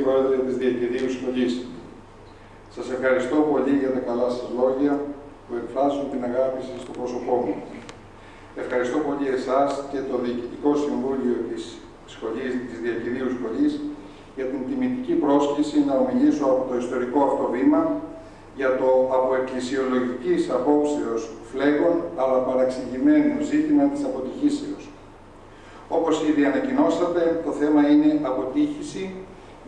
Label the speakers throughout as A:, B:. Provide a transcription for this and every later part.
A: Πρόεδρε της Διακηρύου Σχολής. Σας ευχαριστώ πολύ για τα καλά σας λόγια που εκφράζουν την αγάπη σας στο πρόσωπό μου. Ευχαριστώ πολύ εσάς και το Διοικητικό Συμβούλιο της Διακηρύου Σχολής για την τιμητική πρόσκληση να ομιλήσω από το ιστορικό αυτό βήμα για το από εκκλησιολογικής απόψεως φλέγον αλλά παραξηγημένο ζήτημα της αποτυχήσεως. Όπως ήδη ανακοινώσατε, το θέμα είναι αποτύχηση,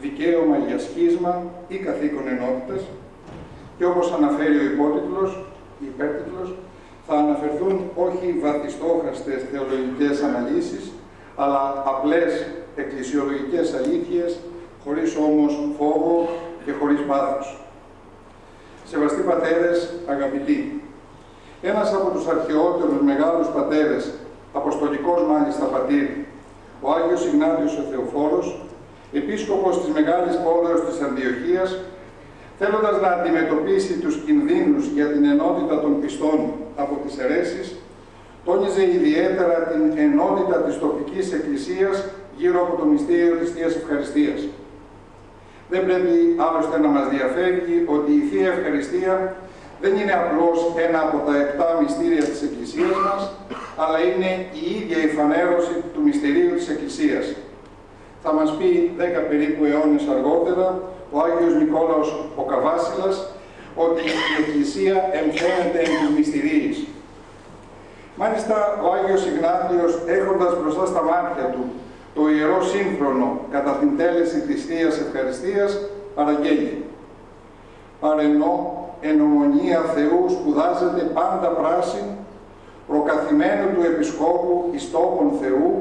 A: δικαίωμα για σχίσμα ή καθήκον ενότητας και όπως αναφέρει ο υπέρτιτλος, θα αναφερθούν όχι βαθιστόχαστες θεολογικές αναλύσεις, αλλά απλές εκκλησιολογικές αλήθειες, χωρίς όμως φόβο και χωρίς πάθος. Σεβαστοί πατέρες, αγαπητοί, ένας από τους αρχαιότερους μεγάλους πατέρες, αποστολικός μάλιστα πατήρ, ο Άγιος Ιγνάτιος ο Θεοφόρος, επίσκοπος της Μεγάλης Πόλεως της Αντιοχίας, θέλοντας να αντιμετωπίσει τους κινδύνους για την ενότητα των πιστών από τις αιρέσεις, τόνιζε ιδιαίτερα την ενότητα της τοπικής εκκλησίας γύρω από το μυστήριο της Θείας Ευχαριστίας. Δεν πρέπει άλλωστε να μας διαφεύγει ότι η Θεία Ευχαριστία δεν είναι απλώς ένα από τα 7 μυστήρια της Εκκλησίας μας, αλλά είναι η ίδια η φανέρωση του μυστηρίου της Εκκλησίας. Θα μας πει 10 περίπου αιώνες αργότερα ο Άγιος Νικόλαος ο Καβάσιλας ότι η Εκκλησία εμφαίνεται εν της μυστηρίης. Μάλιστα, ο Άγιος Ιγνάτιος, έχοντας μπροστά στα μάτια του το Ιερό Σύμφρονο κατά την τέλεση της Θείας Ευχαριστίας, παραγγέλει «Παρενώ εν ομονία Θεού σπουδάζεται πάντα πράσιν, προκαθημένου του Επισκόπου εις τόπον Θεού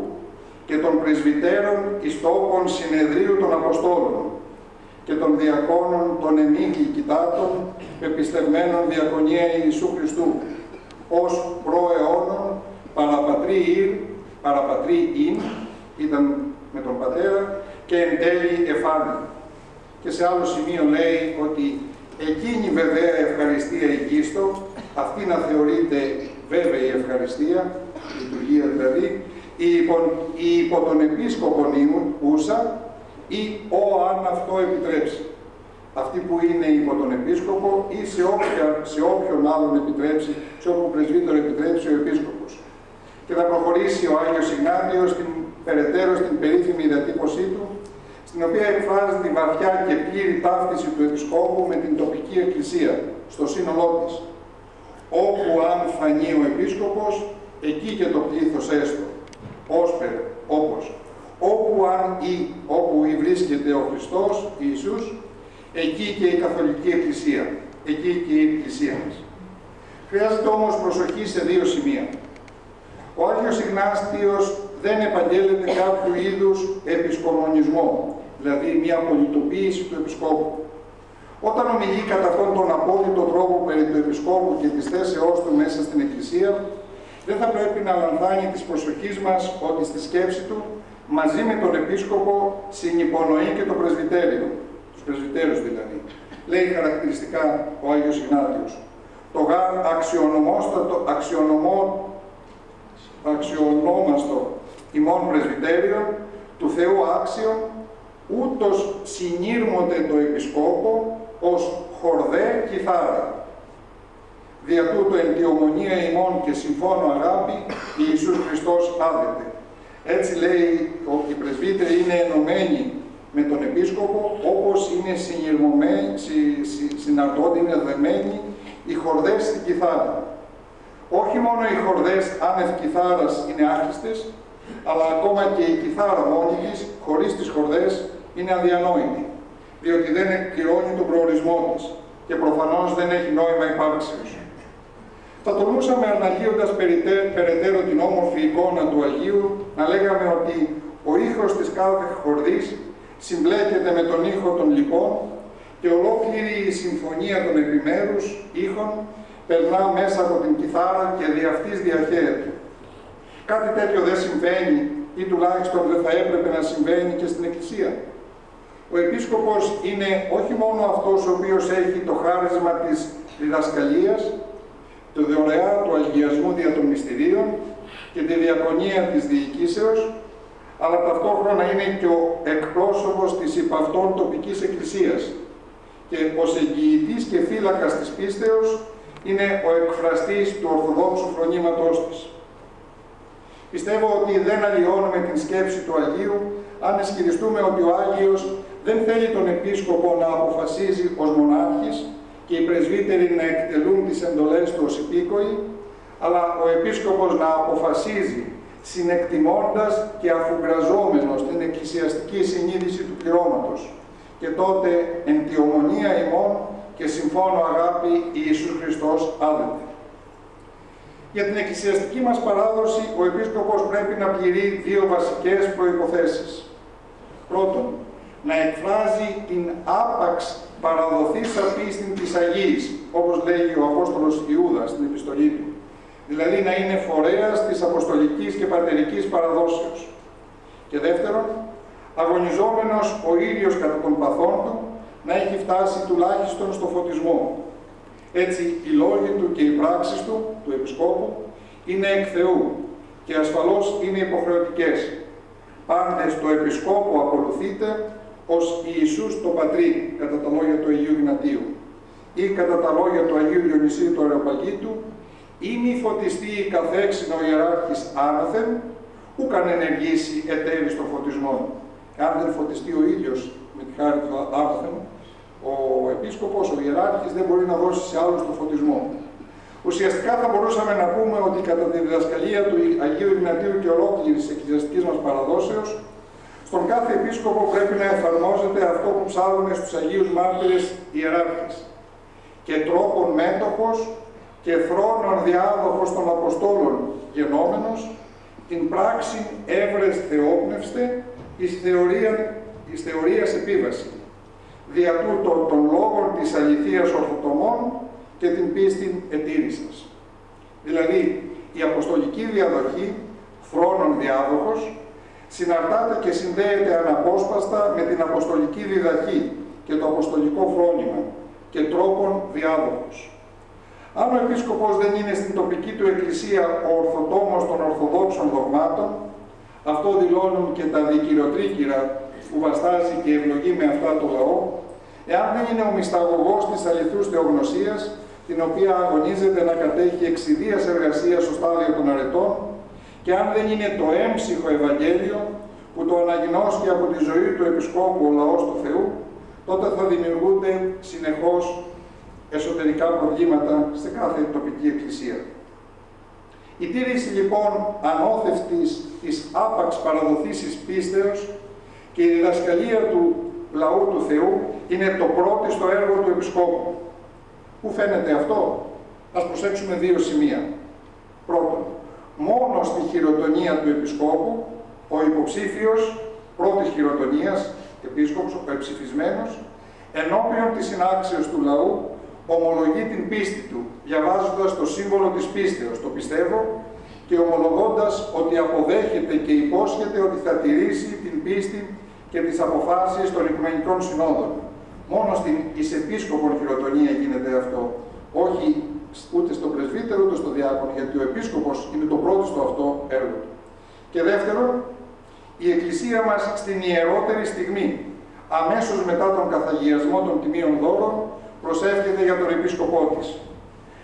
A: και των πρεσβυτέρων εις τόπον συνεδρίου των Αποστόλων και των διακόνων των εμίγλικητάτων πεπιστευμένων διακονία Ιησού Χριστού, ως προαιώνων παραπατρί ειν, ήταν με τον Πατέρα, και εν τέλει εφάνη». Και σε άλλο σημείο λέει ότι εκείνη βεβαία ευχαριστία οικίστο, αυτή να θεωρείται βέβαιη ευχαριστία, λειτουργία δηλαδή, η υπό τον επίσκοπον ήμουν, ούσα, ή ο αν αυτό επιτρέψει. Αυτή που είναι υπό τον επίσκοπο ή σε όποιον άλλον επιτρέψει, σε όποιον πρεσβύτερο επιτρέψει ο επίσκοπος. Και θα προχωρήσει ο Άγιος Ιγνάτιος περαιτέρω στην περίφημη διατύπωσή του, στην οποία εκφράζει τη βαθιά και πλήρη ταύτιση του Επισκόπου με την τοπική εκκλησία, στο σύνολό της. Όπου αν φανεί ο Επίσκοπος, εκεί και το πλήθος έστω. Όσπερ, όπως. Όπου βρίσκεται ο Χριστός, Ιησούς, εκεί και η Καθολική Εκκλησία. Εκεί και η Εκκλησία μας. Χρειάζεται όμως προσοχή σε 2 σημεία. Ο Άγιος Ιγνάτιος δεν επαγγέλλεται κάποιο είδους επισκομονισμό, δηλαδή μια πολιτοποίηση του Επισκόπου. Όταν ομιλεί κατά αυτόν τον απόλυτο τρόπο περί του Επισκόπου και της θέσεώς του μέσα στην Εκκλησία, δεν θα πρέπει να λαμβάνει της προσοχής μας ότι στη σκέψη του, μαζί με τον Επίσκοπο, συνυπονοεί και το πρεσβυτέριο, τους πρεσβυτέρους δηλαδή. Λέει χαρακτηριστικά ο Άγιος Ιγνάτιος, το γάρ αξιονόμαστο ημών πρεσβυτέριον, του Θεού άξιον, ούτως συνήρμονται το Επισκόπο ως χορδέ κιθάρα. Δια τούτο εν τη ομονία ημών και συμφώνω αγάπη, Ιησούς Χριστός άδεται. Έτσι λέει, οι πρεσβύτεροι είναι ενωμένοι με τον Επίσκοπο, όπως είναι συναρτώνται, είναι δεμένοι οι χορδές στην κιθάρα. Όχι μόνο οι χορδές άνευ κιθάρας είναι άχρηστες, αλλά ακόμα και η κιθάρα μόνη της, χωρίς τις χορδές, είναι αδιανόητη, διότι δεν εκπληρώνει τον προορισμό της και προφανώς δεν έχει νόημα υπάρξεως. Θα τολμούσαμε, αναλύοντας περαιτέρω την όμορφη εικόνα του Αγίου, να λέγαμε ότι ο ήχος της κάθε χορδής συμπλέκεται με τον ήχο των λοιπών και ολόκληρη η συμφωνία των επιμέρους ήχων περνά μέσα από την κιθάρα και δι' αυτής διαχέεται. Κάτι τέτοιο δεν συμβαίνει ή τουλάχιστον δεν θα έπρεπε να συμβαίνει και στην Εκκλησία. Ο Επίσκοπος είναι όχι μόνο αυτός ο οποίος έχει το χάρισμα της διδασκαλίας, το δωρεά του αγιασμού δια των μυστηρίων και τη διακονία της διοικήσεως, αλλά ταυτόχρονα είναι και ο εκπρόσωπος της υπ' αυτόν τοπικής εκκλησίας και ως εγγυητής και φύλακας της πίστεως είναι ο εκφραστής του Ορθοδόξου φρονήματός της. Πιστεύω ότι δεν αλλοιώνουμε την σκέψη του Αγίου αν ισχυριστούμε ότι ο Άγιος δεν θέλει τον Επίσκοπο να αποφασίζει ως μονάρχης και οι πρεσβύτεροι να εκτελούν τις εντολές του ως υπήκοοι, αλλά ο Επίσκοπος να αποφασίζει συνεκτιμώντας και αφουγκραζόμενος την εκκλησιαστική συνείδηση του πληρώματος και τότε εν τη ομονία ημών και συμφώνω αγάπη Ιησούς Χριστός άδεται. Για την εκκλησιαστική μας παράδοση, ο Επίσκοπος πρέπει να πληρεί δύο βασικές προϋποθέσεις. Πρώτον, να εκφράζει την άπαξ παραδοθήσα πίστην της Αγίης, όπως λέει ο Απόστολος Ιούδας στην επιστολή του. Δηλαδή να είναι φορέας της αποστολικής και πατερικής παραδόσεως. Και δεύτερον, αγωνιζόμενος ο ίδιος κατά των παθών του, να έχει φτάσει τουλάχιστον στο φωτισμό. Έτσι, οι λόγοι του και οι πράξεις του Επισκόπου, είναι εκ Θεού και ασφαλώς είναι υποχρεωτικές. Πάντες το Επισκόπο ακολουθείτε ως Ιησούς το Πατρί, κατά τα λόγια του Αγίου Ιγνατίου, ή κατά τα λόγια του Αγίου Διονυσίου του Αεροπαγίτου, ή μη φωτιστεί η καθέξινο ιεράρχης άνωθεν, ούκ αν ενεργήσει εταίρει στο φωτισμό. Αν δεν φωτιστεί ο ίδιος με τη χάρη του άνωθεν, ο Επίσκοπος, ο ιεράρχης, δεν μπορεί να δώσει σε άλλους το φωτισμό. Ουσιαστικά θα μπορούσαμε να πούμε ότι κατά τη διδασκαλία του Αγίου Ιγνατίου και ολόκληρης της εκκλησιαστικής μας παραδόσεως, στον κάθε Επίσκοπο πρέπει να εφαρμόζεται αυτό που ψάλλουν στους Αγίους Μάρτυρες ιεράρχες και τρόπον μέτοχος και θρόνων διάδοχος των Αποστόλων γενόμενος, την πράξη έβρες θεόπνευστε εις θεωρίας επίβαση, δια τούτο των λόγων της αληθείας ορθοτομών και την πίστην ετήρησας. Δηλαδή, η αποστολική διαδοχή, θρόνων διάδοχος, συναρτάται και συνδέεται αναπόσπαστα με την αποστολική διδαχή και το αποστολικό φρόνημα και τρόπον διάδοχος. Αν ο Επίσκοπος δεν είναι στην τοπική του εκκλησία ο ορθοτόμος των ορθοδόξων δογμάτων, αυτό δηλώνουν και τα δικυριοτρίκυρα που βαστάζει και ευλογεί με αυτά το λαό, εάν δεν είναι ο μυσταγωγός της αληθούς θεογνωσίας, την οποία αγωνίζεται να κατέχει εξιδίας εργασίας στο στάδιο των αρετών, και αν δεν είναι το έμψυχο Ευαγγέλιο που το αναγνώσκει από τη ζωή του Επισκόπου ο λαός του Θεού, τότε θα δημιουργούνται συνεχώς εσωτερικά προβλήματα σε κάθε τοπική εκκλησία. Η τήρηση λοιπόν ανώθευτης της άπαξ παραδοθήσης πίστεως και η διδασκαλία του λαού του Θεού είναι το πρώτο στο έργο του Επισκόπου. Πού φαίνεται αυτό? Ας προσέξουμε δύο σημεία. Πρώτον, μόνο στη χειροτονία του Επισκόπου, ο υποψήφιος πρώτης χειροτονίας, επίσκοπος, ο εψηφισμένος, ενώπιον της συνάξεως του λαού, ομολογεί την πίστη του, διαβάζοντας το σύμβολο της πίστεως, το πιστεύω, και ομολογώντας ότι αποδέχεται και υπόσχεται ότι θα τηρήσει την πίστη και τις αποφάσεις των Οικουμενικών Συνόδων. Μόνο στην εις επίσκοπον χειροτονία γίνεται αυτό, όχι ούτε στο πρεσβύτερο ούτε στο διάκονο, γιατί ο επίσκοπος είναι το πρώτο στο αυτό έργο του. Και δεύτερον, η Εκκλησία μας στην ιερότερη στιγμή, αμέσως μετά τον καθαγιασμό των τιμίων δώρων, προσεύχεται για τον επίσκοπό της.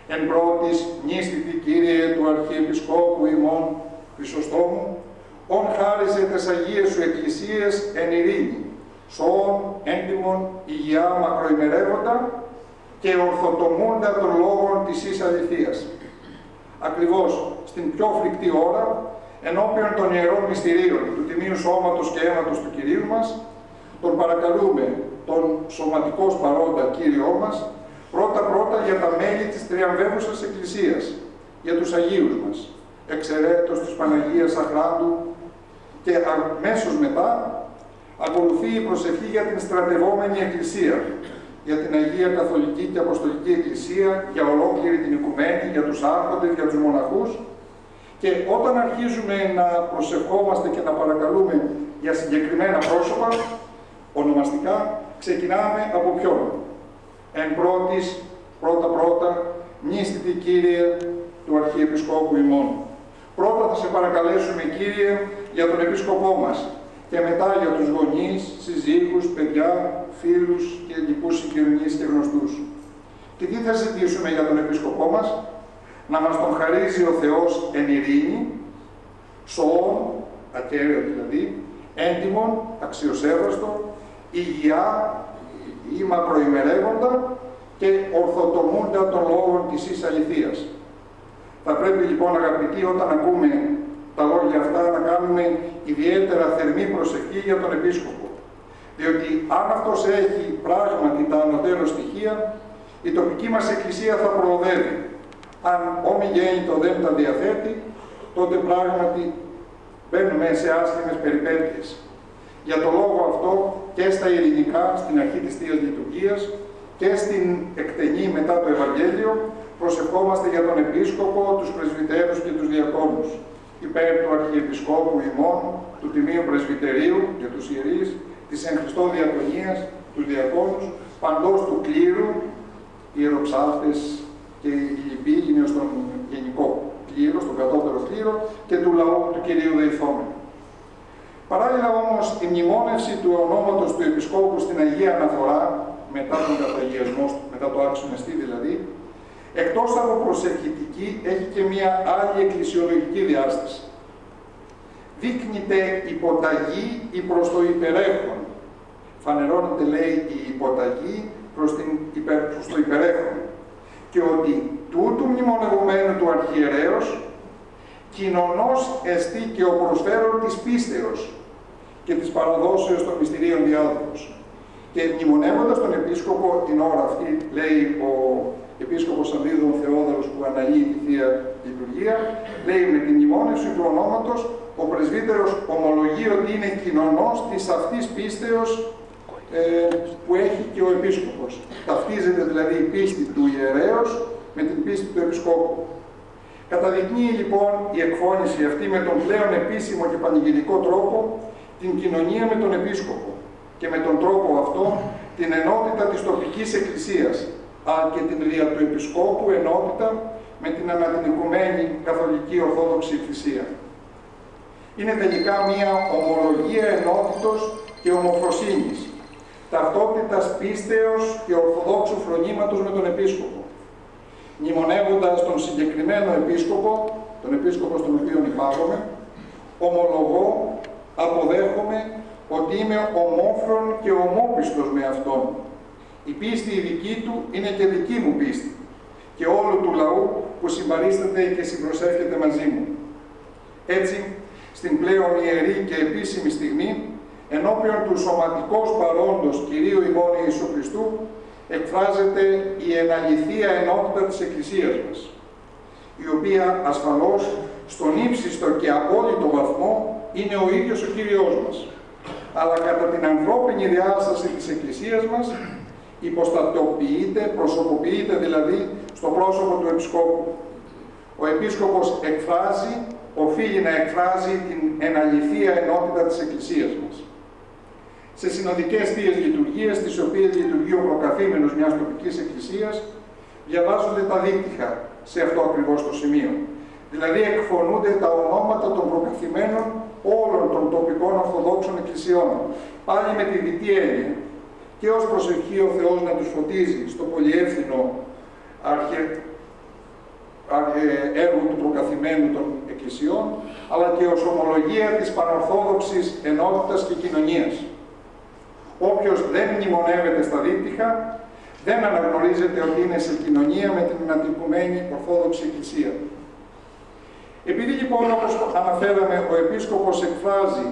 A: Εν πρώτης, νήστητη Κύριε του Αρχιεπισκόπου ημών Χρυσοστόμου, ον χάρισε τες Αγίες σου Εκκλησίες εν ειρήνη, σώων, έντιμων, υγειά, μακροημερεύοντα και ορθοτομούντα των λόγων της εις αληθείας. Ακριβώς στην πιο φρικτή ώρα, ενώπιον των ιερών μυστηρίων του Τιμίου Σώματος και Αίματος του Κυρίου μας, τον παρακαλούμε, τον σωματικός παρόντα Κύριό μας, πρώτα-πρώτα για τα μέλη της τριαμβεύουσας Εκκλησίας, για τους Αγίους μας, εξαιρέτως της Παναγίας Αχράντου, και αμέσως μετά ακολουθεί η προσευχή για την στρατευόμενη Εκκλησία, για την Αγία Καθολική και Αποστολική Εκκλησία, για ολόκληρη την Οικουμένη, για τους άρχοντες, για τους μοναχούς. Και όταν αρχίζουμε να προσευχόμαστε και να παρακαλούμε για συγκεκριμένα πρόσωπα, ονομαστικά, ξεκινάμε από ποιον? Εν πρώτα-πρώτα, νήστητη Κύριε του Αρχιεπισκόπου ημών. Πρώτα θα σε παρακαλέσουμε, Κύριε, για τον Επίσκοπό μας και μετά για τους γονείς, συζύγους, παιδιά, φίλους και λοιπούς συγγενείς και γνωστούς. Και τι θα ζητήσουμε για τον Επίσκοπό μας? Να μας τον χαρίζει ο Θεός εν ειρήνη, σώων, ακέραιο δηλαδή, έντιμον, αξιοσέβαστο, υγειά ή μακροημερεύοντα και ορθοτομούντα των λόγων της εις αληθείας. Θα πρέπει λοιπόν, αγαπητοί, όταν ακούμε τα λόγια αυτά, να κάνουμε ιδιαίτερα θερμή προσευχή για τον Επίσκοπο. Διότι αν αυτός έχει πράγματι τα ανωτέρω στοιχεία, η τοπική μας Εκκλησία θα προοδεύει. Αν ομιγέννητο δεν τα διαθέτει, τότε πράγματι μπαίνουμε σε άσχημες περιπέτειες. Για το λόγο αυτό και στα ειρηνικά, στην αρχή της Θείας Λειτουργίας και στην εκτενή μετά το Ευαγγέλιο, προσευχόμαστε για τον Επίσκοπο, τους πρεσβυτέρους και τους διακόνους, υπέρ του Αρχιεπισκόπου ημών, του Τιμίου Πρεσβυτερίου για τους ιερείς, της εν Χριστώ Διακονίας, τους διακόνους, παντός του κλήρου, ιεροψάφτες και οι λοιποί είναι στον γενικό κλήρο, στον κατώτερο κλήρο και του λαού του Κυρίου Δεηθόμενου. Παράλληλα όμως, η μνημόνευση του ονόματος του Επισκόπου στην Αγία Αναφορά, μετά τον καταγιασμό, μετά το άξονεστη δηλαδή, εκτός από προσευχητική, έχει και μία άλλη εκκλησιολογική διάσταση. Δείχνεται υποταγή ή προς το υπερέχον. Φανερώνεται, λέει, η υποταγή προς το υπερέχον. Και ότι τούτου μνημονευομένου του αρχιερέως κοινωνός εστί και ο προσφέρον της πίστεως και της παραδόσεως των μυστηρίων διάδοχος. Και μνημονεύοντας τον Επίσκοπο την ώρα αυτή, λέει ο Επίσκοπος Ανδρίδων Θεόδωρος που αναλύει τη Θεία Λειτουργία, λέει με τη μνημόνευση του ονόματος ο πρεσβύτερος ομολογεί ότι είναι κοινωνός της αυτής πίστεως που έχει και ο Επίσκοπος. Ταυτίζεται δηλαδή η πίστη του ιερέως με την πίστη του Επισκόπου. Καταδεικνύει λοιπόν η εκφώνηση αυτή με τον πλέον επίσημο και πανηγυρικό τρόπο την κοινωνία με τον Επίσκοπο και με τον τρόπο αυτό την ενότητα της τοπικής εκκλησίας, αλλά και την δια του Επισκόπου ενότητα με την ανατινικουμένη Καθολική Ορθόδοξη Εκκλησία. Είναι τελικά μία ομολογία ενότητος και ομοφροσύνης, ταυτότητας πίστεως και ορθοδόξου φρονήματος με τον Επίσκοπο. Μνημονεύοντας τον συγκεκριμένο Επίσκοπο, τον Επίσκοπο στον οποίο υπάγομαι, ομολογώ, αποδέχομαι ότι είμαι ομόφρον και ομόπιστος με Αυτόν. Η πίστη η δική του είναι και δική μου πίστη και όλου του λαού που συμπαρίσταται και συμπροσεύχεται μαζί μου. Έτσι, στην πλέον ιερή και επίσημη στιγμή, ενώπιον του σωματικώς παρόντος Κυρίου ημών Ιησού Χριστού, εκφράζεται η εναληθεία ενότητα της Εκκλησίας μας, η οποία ασφαλώς στον ύψιστο και απόλυτο βαθμό είναι ο ίδιος ο Κύριος μας, αλλά κατά την ανθρώπινη διάσταση της Εκκλησίας μας υποστατοποιείται, προσωποποιείται δηλαδή στο πρόσωπο του Επισκόπου. Ο Επίσκοπος εκφράζει, οφείλει να εκφράζει την εναληθεία ενότητα της Εκκλησίας μας. Σε συνοδικές θείες λειτουργίες, τις οποίες λειτουργεί ο προκαθήμενος μιας τοπικής εκκλησίας, διαβάζονται τα δίπτυχα σε αυτό ακριβώς το σημείο. Δηλαδή εκφωνούνται τα ονόματα των προκαθημένων όλων των τοπικών Ορθοδόξων εκκλησιών, πάλι με τη δυτή έννοια. Και ως προσευχή ο Θεός να τους φωτίζει στο πολυεύθυνο έργο του προκαθημένου των εκκλησιών, αλλά και ως ομολογία της πανορθόδοξης ενότητας και κοινωνίας. Όποιος δεν μνημονεύεται στα δίπτυχα, δεν αναγνωρίζεται ότι είναι σε κοινωνία με την ανατυπωμένη Ορθόδοξη Εκκλησία. Επειδή λοιπόν, όπως αναφέραμε, ο Επίσκοπος εκφράζει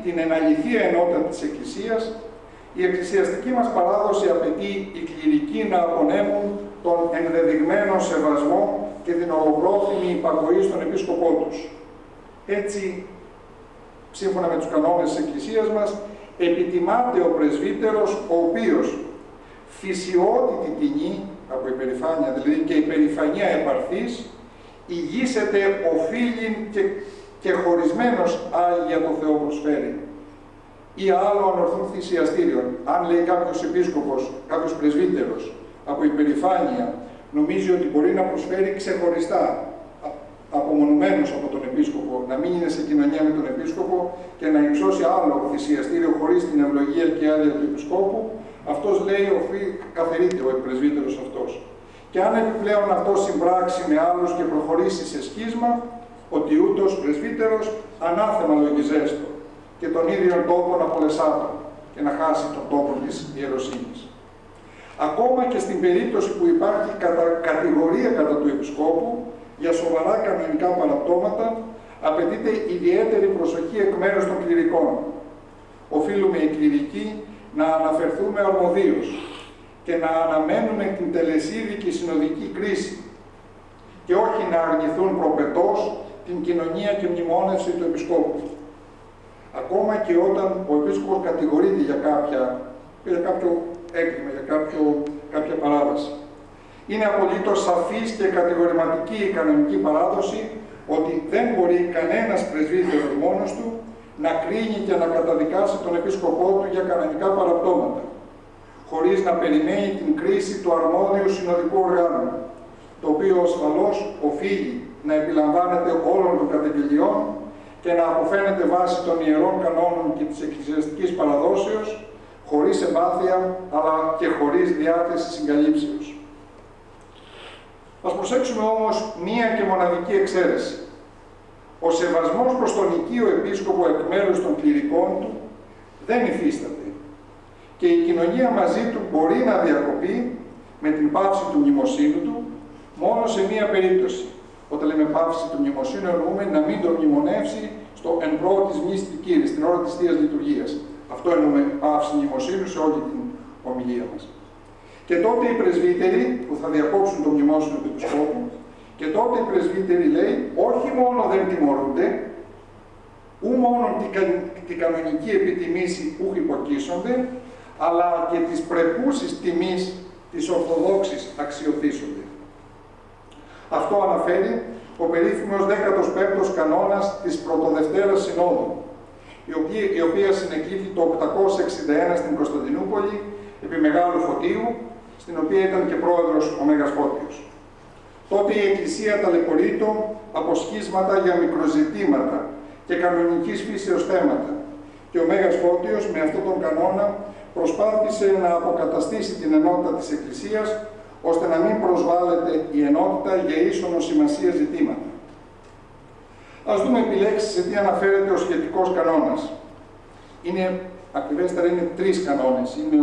A: την εναληθεία ενότητα της Εκκλησίας, η εκκλησιαστική μας παράδοση απαιτεί οι κληρικοί να απονέμουν τον ενδεδειγμένο σεβασμό και την ολοπρόθυμη υπακοή στον Επίσκοπό τους. Έτσι, σύμφωνα με τους κανόνες της Εκκλησίας μας, επιτιμάται ο πρεσβύτερος, ο οποίος φυσιότητη τιμή, από υπερηφάνεια δηλαδή και υπερηφανία επαρθής, ηγήσεται οφείλην και χωρισμένος Άγια το Θεό προσφέρει. Ή άλλο ανορθούν θυσιαστήριον. Αν λέει κάποιος επίσκοπος, κάποιος πρεσβύτερος, από υπερηφάνεια, νομίζει ότι μπορεί να προσφέρει ξεχωριστά απομονωμένος από τον επίσκοπο, να μην είναι σε κοινωνία με τον επίσκοπο και να υψώσει άλλο θυσιαστήριο χωρίς την ευλογία και άδεια του επισκόπου, αυτός λέει καθερείται ο πρεσβύτερος αυτός. Και αν επιπλέον αυτό συμπράξει με άλλους και προχωρήσει σε σχίσμα, ότι ούτως πρεσβύτερος ανάθεμα λογιζέστο και τον ίδιο τόπο να απολεσάτω και να χάσει τον τόπο της ιεροσύνης. Ακόμα και στην περίπτωση που υπάρχει κατηγορία κατά του επισκόπου για σοβαρά κανονικά παραπτώματα, απαιτείται ιδιαίτερη προσοχή εκ μέρους των κληρικών. Οφείλουμε οι κληρικοί να αναφερθούμε αρμοδίως και να αναμένουμε την τελεσίδικη συνοδική κρίση και όχι να αρνηθούν προπετός την κοινωνία και μνημόνευση του επισκόπου. Ακόμα και όταν ο επίσκοπος κατηγορείται για κάποιο έγκλημα, για κάποια παράβαση. Είναι απολύτως σαφής και κατηγορηματική η κανονική παράδοση ότι δεν μπορεί κανένας πρεσβύτερος μόνος του να κρίνει και να καταδικάσει τον επίσκοπό του για κανονικά παραπτώματα, χωρίς να περιμένει την κρίση του αρμόδιου συνοδικού οργάνου, το οποίο ασφαλώς οφείλει να επιλαμβάνεται όλων των καταγγελιών και να αποφαίνεται βάσει των ιερών κανόνων και της εκκλησιαστικής παραδόσεως, χωρίς εμπάθεια, αλλά και χωρίς διάθεση συγκαλύψεως. Ας προσέξουμε όμως μία και μοναδική εξαίρεση. Ο σεβασμός προς τον οικείο επίσκοπο εκ μέρους των κληρικών του δεν υφίσταται και η κοινωνία μαζί του μπορεί να διακοπεί με την πάυση του μνημοσύνου του μόνο σε μία περίπτωση. Όταν λέμε πάυση του μνημοσύνου, εννοούμε να μην τον μνημονεύσει στο εν πρώτης μνης τη Κύριε, στην ώρα της Θείας Λειτουργίας. Αυτό εννοούμε πάυση μνημοσύνου σε όλη την ομιλία μας. Και τότε οι πρεσβύτεροι που θα διακόψουν το μνημόσυνο του επισκόπου, και τότε οι πρεσβύτεροι, λέει, όχι μόνο δεν τιμωρούνται, ου μόνο την κανονική επιτιμήση που υποκείσονται, αλλά και της πρεπούσης τιμής της Ορθοδόξης αξιοθήσονται. Αυτό αναφέρει ο περίφημος 15ος κανόνας της Πρωτοδευτέρας Συνόδου, η οποία συνεκλήθη το 861 στην Κωνσταντινούπολη επί Μεγάλου Φωτίου, στην οποία ήταν και πρόεδρος ο Μέγας Φώτιος. Τότε η Εκκλησία ταλαιπωρείτο από σχίσματα για μικροζητήματα και κανονικής φύσεως θέματα και ο Μέγας Φώτιος με αυτόν τον κανόνα προσπάθησε να αποκαταστήσει την ενότητα της Εκκλησίας ώστε να μην προσβάλλεται η ενότητα για ίσονο σημασία ζητήματα. Ας δούμε επιλέξεις σε τι αναφέρεται ο σχετικός κανόνας. Ακριβέστερα είναι τρεις κανόνες. Είναι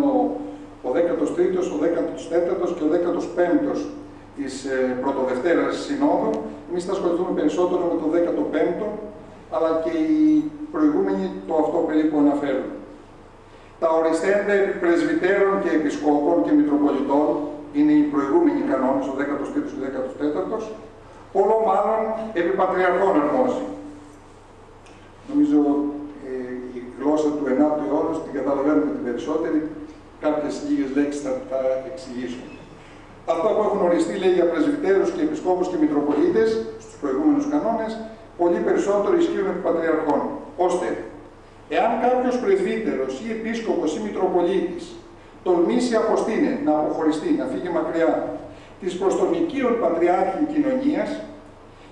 A: ο 13ος, ο 14ος και ο 15ος της Πρωτοδευτέρας Συνόδου. Εμείς θα ασχοληθούμε περισσότερο με το 15ο, αλλά και οι προηγούμενοι το αυτό περίπου αναφέρουν. Τα οριστέντα επί πρεσβυτέρων και επισκόπων και μητροπολιτών είναι οι προηγούμενοι κανόνες, ο 13ος και ο 14ος, όλο μάλλον επί πατριαρχών αρμόζει. Νομίζω η γλώσσα του 9ου αιώνα την καταλαβαίνουμε την περισσότερη, κάποιες λίγες λέξεις θα τα εξηγήσω. Αυτά που έχουν οριστεί, λέει, για πρεσβυτέρους και επισκόπους και μητροπολίτες, στους προηγούμενους κανόνες, πολύ περισσότερο ισχύουν επί πατριαρχών. Ώστε, εάν κάποιος πρεσβύτερος ή επίσκοπος ή μητροπολίτης τολμήσει αποστήνε, να αποχωριστεί, να φύγει μακριά, της προς τον οικείον πατριάρχην κοινωνίας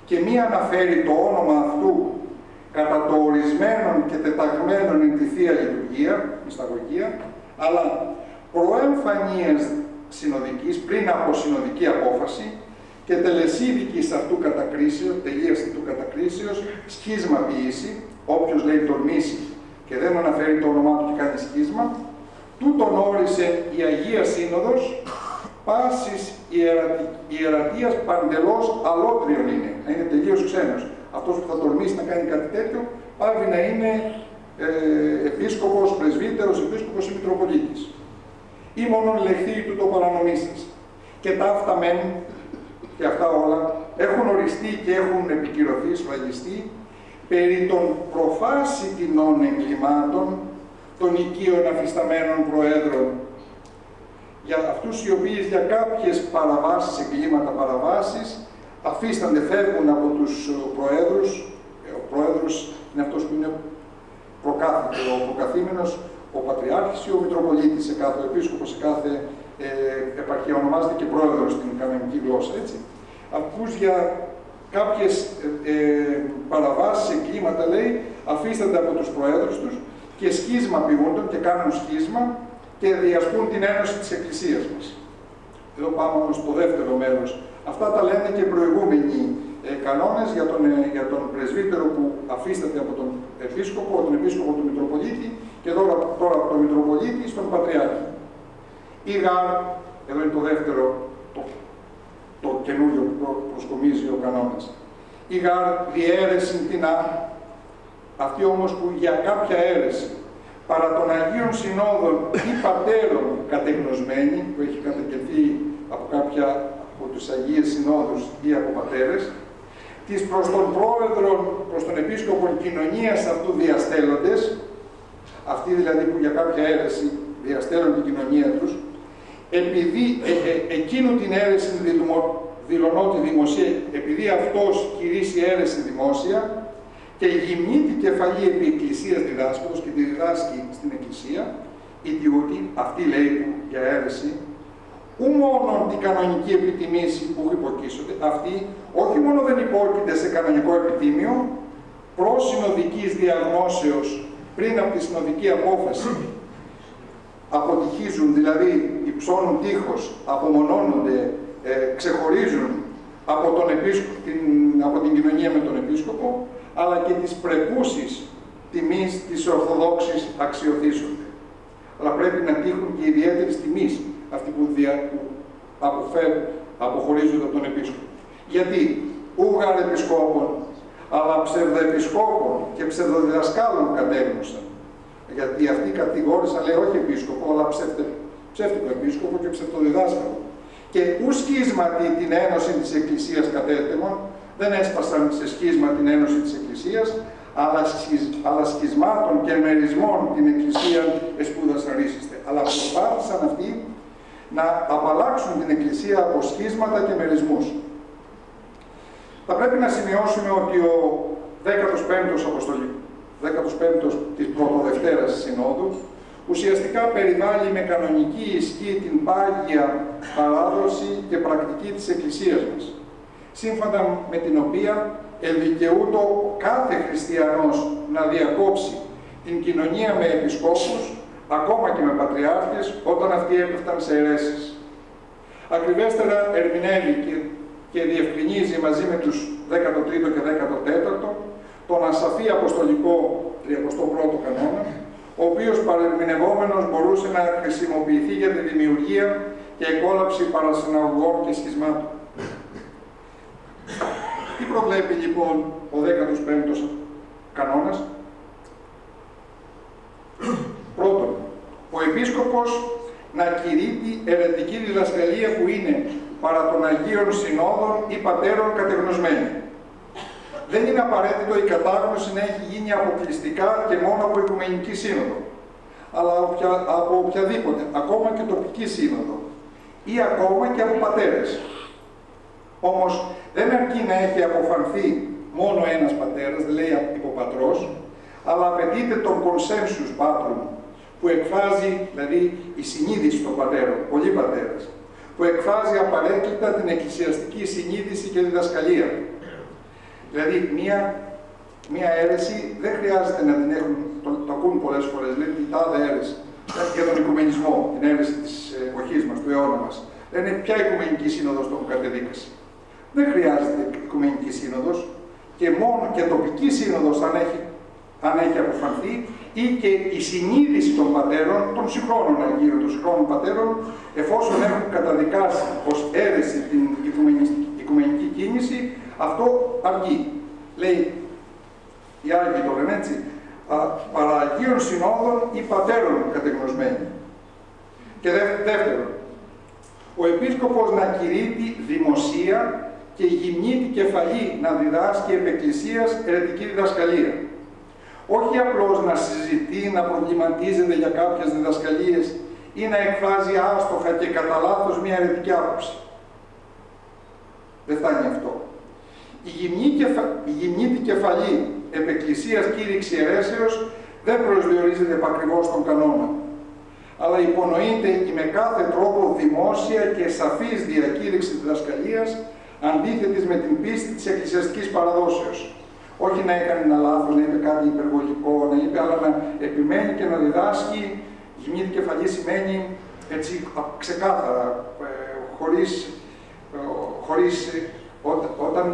A: και μη αναφέρει το όνομα αυτού κατά το ορισμένον και τεταγμένον εν τη Θεία Λειτουργία, μυσταγωγία, αλλά προεμφανίας συνοδικής, πριν από συνοδική απόφαση και τελεσίδικης αυτού κατακρίσεως, τελείας αυτού κατακρίσεως, σχίσμα ποιήσει, όποιος λέει τολμήσει και δεν αναφέρει το όνομά του και κάνει σχίσμα, τούτον όρισε η Αγία Σύνοδος, πάσης ιερατείας παντελώς αλότριον είναι, να είναι τελείως ξένος. Αυτός που θα τολμήσει να κάνει κάτι τέτοιο, πάβει να είναι επίσκοπος, πρεσβύτερος, επίσκοπος ή μητροπολίτης. Ή μόνον λεχθεί τούτο παρανομήσεις. Και τα αυτά μεν, και αυτά όλα, έχουν οριστεί και έχουν επικυρωθεί, σφραγιστεί, περί των προφάσιτινών εγκλημάτων των οικείων αφισταμένων προέδρων. Για αυτούς οι οποίοι για κάποιες παραβάσεις, εγκλήματα παραβάσεις, αφίστανται, φεύγουν από τους προέδρους. Ο πρόεδρος είναι αυτός που είναι ο προκαθήμενος, ο πατριάρχης ή ο μητροπολίτης σε κάθε επίσκοπο, σε κάθε επαρχία. Ονομάζεται και πρόεδρος στην κανονική γλώσσα, έτσι. Αυτούς για κάποιες παραβάσεις σε κλίματα, λέει, αφίστανται από τους προέδρους τους και σχίσμα ποιούνταν και κάνουν σχίσμα και διασπούν την ένωση της Εκκλησίας μας. Εδώ πάμε όμως στο δεύτερο μέρος. Αυτά τα λένε και προηγούμενοι κανόνες για τον πρεσβύτερο που αφίσταται από τον επίσκοπο, τον του Μητροπολίτη και τώρα από τον Μητροπολίτη στον Πατριάρχη. Ή γάρ, εδώ είναι το δεύτερο, το καινούριο που προσκομίζει ο κανόνας. Ή γάρ διαίρεση την αυτή όμως που για κάποια αίρεση παρά των Αγίων Συνόδων ή Πατέρων κατεγνωσμένη, που έχει καταγγελθεί από κάποια από τις Αγίες Συνόδους ή από πατέρες, τις προς τον Πρόεδρο, προς τον Επίσκοπο κοινωνίας αυτού διαστέλλοντες, αυτοί δηλαδή που για κάποια αίρεση διαστέλλουν την κοινωνία τους, επειδή εκείνου την αίρεση δηλωνώ τη δημοσία, επειδή αυτός κηρύσει αίρεση δημόσια και γυμνεί την κεφαλή επί Εκκλησίας διδάσκοντος και τη διδάσκει στην Εκκλησία, η διότι αυτή λέει που για αίρεση, ου μόνο την κανονική επιτιμήση που υποκείσονται, αυτοί όχι μόνο δεν υπόκειται σε κανονικό επιτίμιο, προς συνοδικής διαγνώσεως πριν από τη συνοδική απόφαση, αποτυχίζουν, δηλαδή υψώνουν τείχος, απομονώνονται, ξεχωρίζουν από την κοινωνία με τον επίσκοπο, αλλά και τις πρεκούσεις τιμής της Ορθοδόξης αξιοθήσονται. Αλλά πρέπει να τύχουν και ιδιαίτερης τιμής αυτοί που αποχωρίζονται από τον επίσκοπο. Γιατί ούγαρ επισκόπων, αλλά ψευδοεπισκόπων και ψευδοδιδασκάλων κατέγνωσαν. Γιατί αυτοί κατηγόρησαν, λέει, όχι επίσκοπο, αλλά ψεύτικο επίσκοπο και ψευδοδιδάσκαλο. Και ου σχίσματι την ένωση της Εκκλησίας κατέτεμον, δεν έσπασαν σε σχίσμα την ένωση της Εκκλησίας, αλλά σχισμάτων και μερισμών την Εκκλησία εσπούδασαν ρίσιστε. Αλλά προσπάθησαν αυτοί να απαλλάξουν την Εκκλησία από σχίσματα και μερισμούς. Θα πρέπει να σημειώσουμε ότι ο 15ος της Πρωτοδευτέρας Συνόδου ουσιαστικά περιβάλλει με κανονική ισχύ την πάγια παράδοση και πρακτική της Εκκλησίας μας, σύμφωνα με την οποία ελδικαιούτο κάθε χριστιανός να διακόψει την κοινωνία με επισκόπους, ακόμα και με πατριάρχες, όταν αυτοί έπεφταν σε αιρέσεις. Ακριβέστερα ερμηνεύει και διευκρινίζει μαζί με τους 13ο και 14ο τον ασαφή αποστολικό 31ο κανόνα, ο οποίος παρερμηνευόμενος μπορούσε να χρησιμοποιηθεί για τη δημιουργία και εκόλαψη παρασυναγωγών και σχισμάτων. Τι προβλέπει λοιπόν ο 15ος κανόνας? Πρώτον, ο επίσκοπος να κηρύττει αιρετική διδασκαλία που είναι παρά των Αγίων Συνόδων ή Πατέρων κατεγνωσμένη. Δεν είναι απαραίτητο η κατάγνωση να έχει γίνει αποκλειστικά και μόνο από Οικουμενική Σύνοδο, αλλά από οποιαδήποτε, ακόμα και τοπική σύνοδο, ή ακόμα και από πατέρες. Όμως, δεν αρκεί να έχει αποφανθεί μόνο ένας πατέρας, δεν λέει υποπατρός, αλλά απαιτείται τον consensus patrum, που εκφράζει, δηλαδή, η συνείδηση των πατέρων, πολλοί πατέρες, που εκφράζει απαραίτητα την εκκλησιαστική συνείδηση και διδασκαλία. Δηλαδή, μία αίρεση δεν χρειάζεται να την έχουν, το ακούν πολλές φορές, λέει την τάδε αίρεση, για τον οικουμενισμό, την αίρεση της εποχής μας, του αιώνα μας. Λένε ποια Οικουμενική Σύνοδος το κατεδίκασε. Δεν χρειάζεται Οικουμενική Σύνοδος και μόνο και τοπική σύνοδος αν έχει αποφανθεί, ή και η συνείδηση των πατέρων, των συγχρόνων Αγίων, των συγχρόνων πατέρων, εφόσον έχουν καταδικάσει ως αίρεση την οικουμενική κίνηση, αυτό αρκεί. Λέει, οι Άγιοι το λένε έτσι, παρά Αγίων Συνόδων ή Πατέρων κατεγνωσμένοι. Και δεύτερον, ο Επίσκοπος να κηρύττει δημοσία και γυμνεί την κεφαλή να διδάσκει επ' Εκκλησίας αιρετική διδασκαλία. Όχι απλώς να συζητεί, να προβληματίζεται για κάποιες διδασκαλίες ή να εκφράζει άστοχα και κατά λάθος μια αιρετική άποψη. Δεν φτάνει αυτό. Η γυμνή την κεφαλή επ' Εκκλησίας κήρυξη αιρέσεως δεν προσδιορίζεται επακριβώς στον κανόνα, αλλά υπονοείται η με κάθε τρόπο δημόσια και σαφής διακήρυξη διδασκαλίας αντίθετης με την πίστη της εκκλησιαστικής παραδόσεως. Όχι να έκανε ένα λάθος, να είπε κάτι υπερβολικό, να είπε, αλλά να επιμένει και να διδάσκει. Γυμνή κεφαλή σημαίνει έτσι ξεκάθαρα, όταν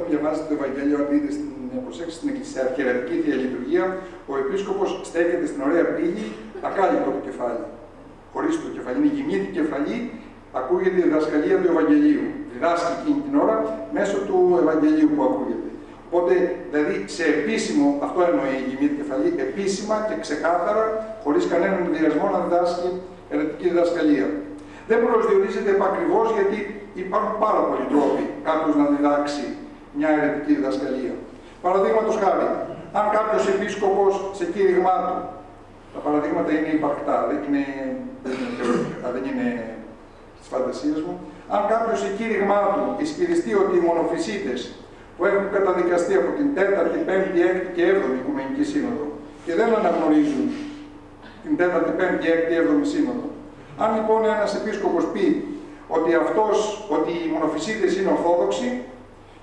A: διαβάζετε το Ευαγγέλιο, αν δείτε στην αρχιερατική Θεία Λειτουργία, ο επίσκοπος στέκεται στην ωραία πύλη, ακάλυπτο το κεφάλι. Χωρίς το κεφάλι, είναι γυμνή κεφαλή, ακούγεται η διδασκαλία του Ευαγγελίου. Διδάσκει εκείνη την ώρα μέσω του Ευαγγελίου που ακούγεται. Οπότε, δηλαδή, σε επίσημο, αυτό εννοεί η γυμνή κεφαλή, επίσημα και ξεκάθαρα, χωρίς κανέναν ενδιασμό να διδάσκει αιρετική διδασκαλία. Δεν προσδιορίζεται επακριβώς, γιατί υπάρχουν πάρα πολλοί τρόποι κάποιος να διδάξει μια αιρετική διδασκαλία. Παραδείγματος χάρη, αν κάποιος επίσκοπος σε κήρυγμά του, τα παραδείγματα είναι υπαρκτά, δεν είναι στις φαντασίες μου, αν κάποιος σε κήρυγμά του ισχυριστεί ότι οι μονοφυσίτες που έχουν καταδικαστεί από την 4η, 5η, 6η και 7η Οικουμενική Σύνοδο και δεν αναγνωρίζουν την 4η, 5η, 6η, 7η Σύνοδο. Αν λοιπόν ένας επίσκοπος πει ότι οι μονοφυσίτες είναι ορθόδοξοι,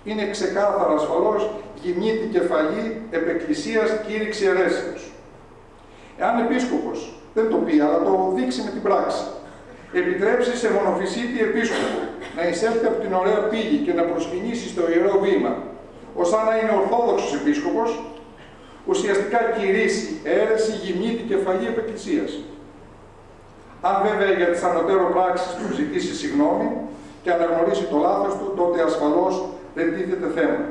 A: είναι ξεκάθαρα ασφαλώς γυμνήτη κεφαλή επεκκλησίας κήρυξη αιρέσεως. Εάν επίσκοπος δεν το πει, αλλά το δείξει με την πράξη, επιτρέψει σε μονοφυσίτη επίσκοπο να εισέλθει από την ωραία πύλη και να προσκυνήσει στο ιερό βήμα, ως αν να είναι ορθόδοξος επίσκοπος, ουσιαστικά κηρύσσει αίρεση γυμνήτη κεφαλή επεκκλησίας. Αν βέβαια για τις ανωτέρω πράξεις του ζητήσει συγγνώμη και αναγνωρίσει το λάθος του, τότε ασφαλώς δεν τίθεται θέμα.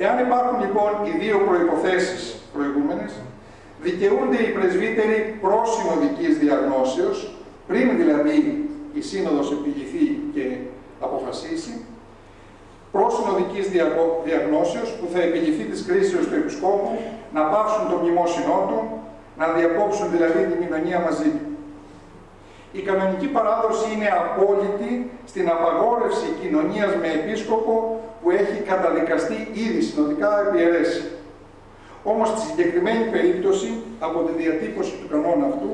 A: Εάν υπάρχουν λοιπόν οι δύο προϋποθέσεις προηγούμενες, δικαιούνται οι πρεσβύτεροι προς συνοδικής διαγνώσεως, πριν δηλαδή η Σύνοδος επιληθεί και αποφασίσει, προς συνοδικής διαγνώσεως που θα επιληθεί της κρίσεως του Επισκόπου, να πάυσουν το μνημόσυνό του, να διακόψουν δηλαδή την κοινωνία μαζί του. Η κανονική παράδοση είναι απόλυτη στην απαγόρευση κοινωνίας με επίσκοπο που έχει καταδικαστεί ήδη συνοδικά επί αιρέση. Όμως στη συγκεκριμένη περίπτωση, από τη διατύπωση του κανόνα αυτού,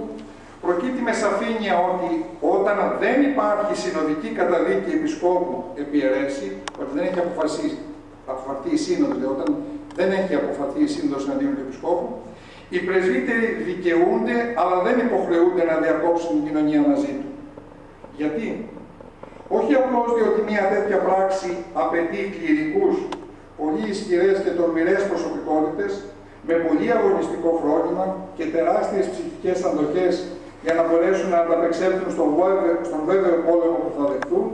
A: προκύπτει με σαφήνεια ότι όταν δεν υπάρχει συνοδική καταδίκη επισκόπου επί αιρέση, ότι δεν έχει αποφαρθεί η Σύνοδος, δηλαδή όταν δεν έχει αποφαρθεί η Σύνοδος εναντίον του επισκόπου, οι πρεσβύτεροι δικαιούνται, αλλά δεν υποχρεούνται να διακόψουν την κοινωνία μαζί του. Γιατί? Όχι απλώς διότι μια τέτοια πράξη απαιτεί κληρικούς, πολύ ισχυρές και τολμηρές προσωπικότητες, με πολύ αγωνιστικό φρόνημα και τεράστιες ψυχικές αντοχές για να μπορέσουν να ανταπεξέλθουν στον βέβαιο πόλεμο που θα δεχθούν,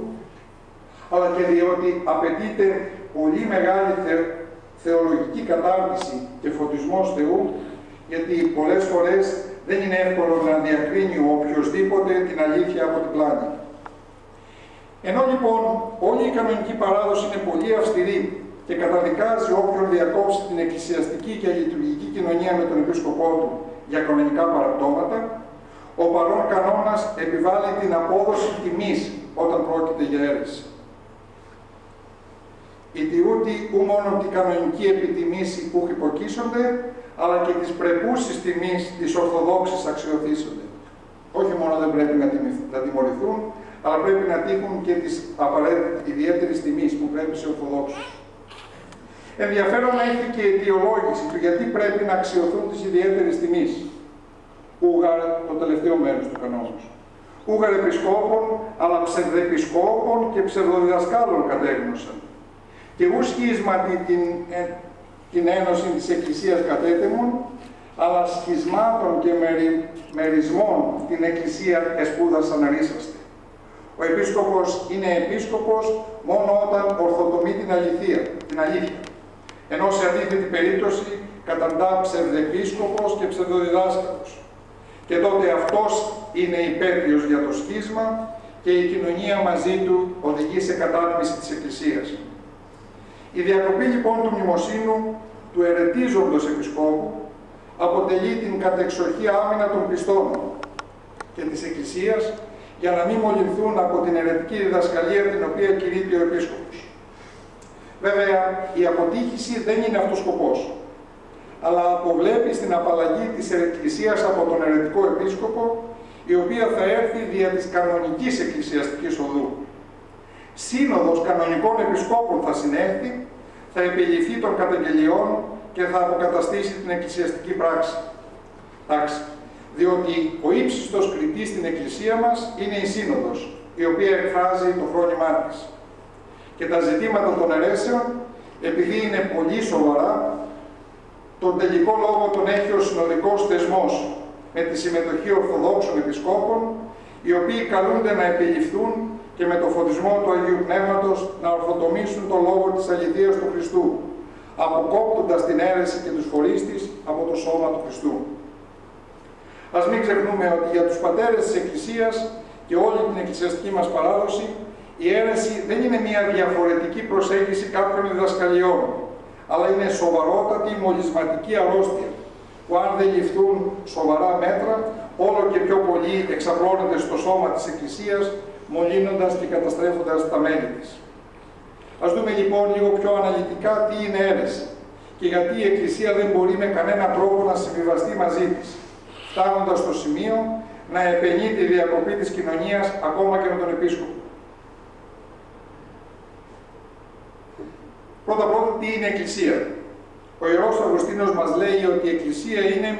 A: αλλά και διότι απαιτείται πολύ μεγάλη θεολογική κατάρτιση και φωτισμός Θεού, γιατί πολλές φορές δεν είναι εύκολο να διακρίνει ο οποιοσδήποτε την αλήθεια από την πλάνη. Ενώ λοιπόν όλη η κανονική παράδοση είναι πολύ αυστηρή και καταδικάζει όποιον διακόψει την εκκλησιαστική και λειτουργική κοινωνία με τον επίσκοπό του για κανονικά παραπτώματα, ο παρόν κανόνας επιβάλλει την απόδοση τιμής όταν πρόκειται για αίρεση. Οι τιούτοι ου μόνο την κανονική επιτιμήση που υποκείσονται, αλλά και τις πρεπούσεις τιμής της Ορθοδόξης αξιοθήσονται. Όχι μόνο δεν πρέπει να τιμωρηθούν, αλλά πρέπει να τύχουν και της απαραίτητης ιδιαίτερης τιμής που πρέπει σε Ορθοδόξους. Ενδιαφέρον έχει και η αιτιολόγηση του γιατί πρέπει να αξιωθούν της ιδιαίτερης τιμής. Ούγαρ, το τελευταίο μέρος του κανόνος. Ούγαρ επισκόπων, αλλά ψευδεπισκόπων και ψευδοδιδασκάλων κατέγνωσαν. Και ου σχίσματι την ένωση της Εκκλησίας κατέτεμουν, αλλά σχισμάτων και μερισμών την Εκκλησία εσπούδασαν αρίσαστε. Ο επίσκοπος είναι επίσκοπος μόνο όταν ορθοτομεί την αλήθεια. Ενώ σε αντίθετη περίπτωση καταντά ψευδεπίσκοπος και ψευδοδιδάσκαλος. Και τότε αυτός είναι υπέτειος για το σχίσμα και η κοινωνία μαζί του οδηγεί σε κατάτμιση της Εκκλησίας. Η διακοπή λοιπόν του μνημοσύνου του αιρετίζοντος επισκόπου αποτελεί την κατεξοχή άμυνα των πιστών και της Εκκλησίας για να μην μολυνθούν από την αιρετική διδασκαλία την οποία κηρύττει ο επίσκοπος. Βέβαια, η αποτύχηση δεν είναι αυτός ο σκοπός, αλλά αποβλέπει στην απαλλαγή της Εκκλησίας από τον αιρετικό επίσκοπο, η οποία θα έρθει δια της κανονικής εκκλησιαστικής οδού. Σύνοδος κανονικών επισκόπων θα συνέλθει, θα επιληφθεί των καταγγελιών και θα αποκαταστήσει την εκκλησιαστική τάξη. Διότι ο ύψιστος κριτής στην Εκκλησία μας είναι η Σύνοδος, η οποία εκφράζει το φρόνημά της. Και τα ζητήματα των αιρέσεων, επειδή είναι πολύ σοβαρά, τον τελικό λόγο τον έχει ο συνοδικός θεσμός, με τη συμμετοχή ορθοδόξων επισκόπων, οι οποίοι καλούνται να επιληφθούν και με το φωτισμό του Αγίου Πνεύματος να ορθοτομήσουν το λόγο της αληθείας του Χριστού, αποκόπτοντας την αίρεση και τους φορείς της από το σώμα του Χριστού. Ας μην ξεχνούμε ότι για τους πατέρες της Εκκλησίας και όλη την εκκλησιαστική μας παράδοση, η αίρεση δεν είναι μια διαφορετική προσέγγιση κάποιων διδασκαλιών, αλλά είναι σοβαρότατη μολυσματική αρρώστια, που αν δεν ληφθούν σοβαρά μέτρα, όλο και πιο πολύ εξαπλώνεται στο σώμα της Εκκλησίας, μολύνοντας και καταστρέφοντας τα μέλη της. Ας δούμε λοιπόν λίγο πιο αναλυτικά τι είναι αίρεση και γιατί η Εκκλησία δεν μπορεί με κανένα τρόπο να συμβιβαστεί μαζί της, φτάνοντας στο σημείο να επενεί τη διακοπή της κοινωνίας ακόμα και με τον Επίσκοπο. Πρώτα, τι είναι Εκκλησία. Ο Ιερός Αυγουστίνος μας λέει ότι η Εκκλησία είναι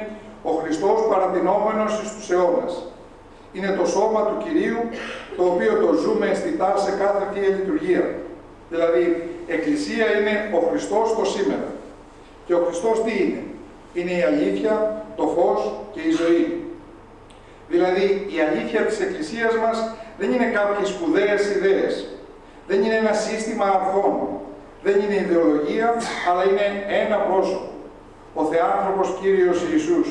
A: ο Χριστός παρατηνόμενος εις τους αιώνας. Είναι το σώμα του Κυρίου, το οποίο το ζούμε αισθητά σε κάθε Θεία Λειτουργία. Δηλαδή, Εκκλησία είναι ο Χριστός το σήμερα. Και ο Χριστός τι είναι? Είναι η αλήθεια, το φως και η ζωή. Δηλαδή, η αλήθεια της Εκκλησίας μας δεν είναι κάποιες σπουδαίες ιδέες. Δεν είναι ένα σύστημα αρχών. Δεν είναι ιδεολογία, αλλά είναι ένα πρόσωπο. Ο Θεάνθρωπος Κύριος Ιησούς.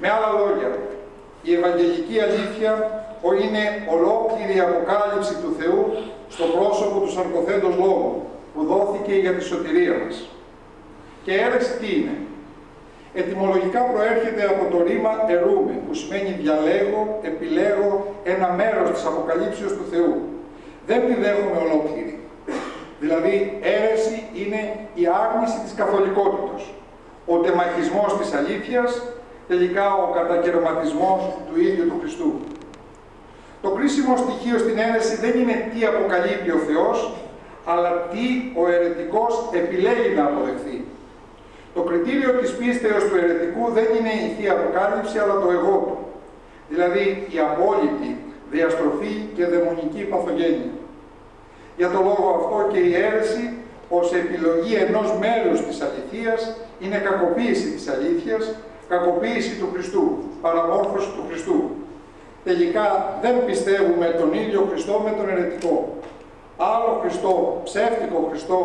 A: Με άλλα λόγια, η Ευαγγελική αλήθεια είναι ολόκληρη αποκάλυψη του Θεού στο πρόσωπο του σαρκοθέντος Λόγου, που δόθηκε για τη σωτηρία μας. Και αίρεση τι είναι? Ετυμολογικά προέρχεται από το ρήμα ερούμε, που σημαίνει διαλέγω, επιλέγω ένα μέρος της αποκαλύψεως του Θεού. Δεν τη δέχομαι ολόκληρη. Δηλαδή, αίρεση είναι η άρνηση της καθολικότητας, ο τεμαχισμός της αλήθειας, τελικά ο κατακαιρματισμός του ίδιου του Χριστού. Το κρίσιμο στοιχείο στην αίρεση δεν είναι τι αποκαλύπτει ο Θεός, αλλά τι ο αιρετικός επιλέγει να αποδεχθεί. Το κριτήριο της πίστεως του αιρετικού δεν είναι η Θεία Αποκάλυψη, αλλά το εγώ του, δηλαδή η απόλυτη διαστροφή και δαιμονική παθογένεια. Για τον λόγο αυτό και η αίρεση ως επιλογή ενός μέρους της αληθείας είναι κακοποίηση της αλήθειας, κακοποίηση του Χριστού, παραμόρφωση του Χριστού. Τελικά δεν πιστεύουμε τον ίδιο Χριστό με τον αιρετικό. Άλλο Χριστό, ψεύτικο Χριστό,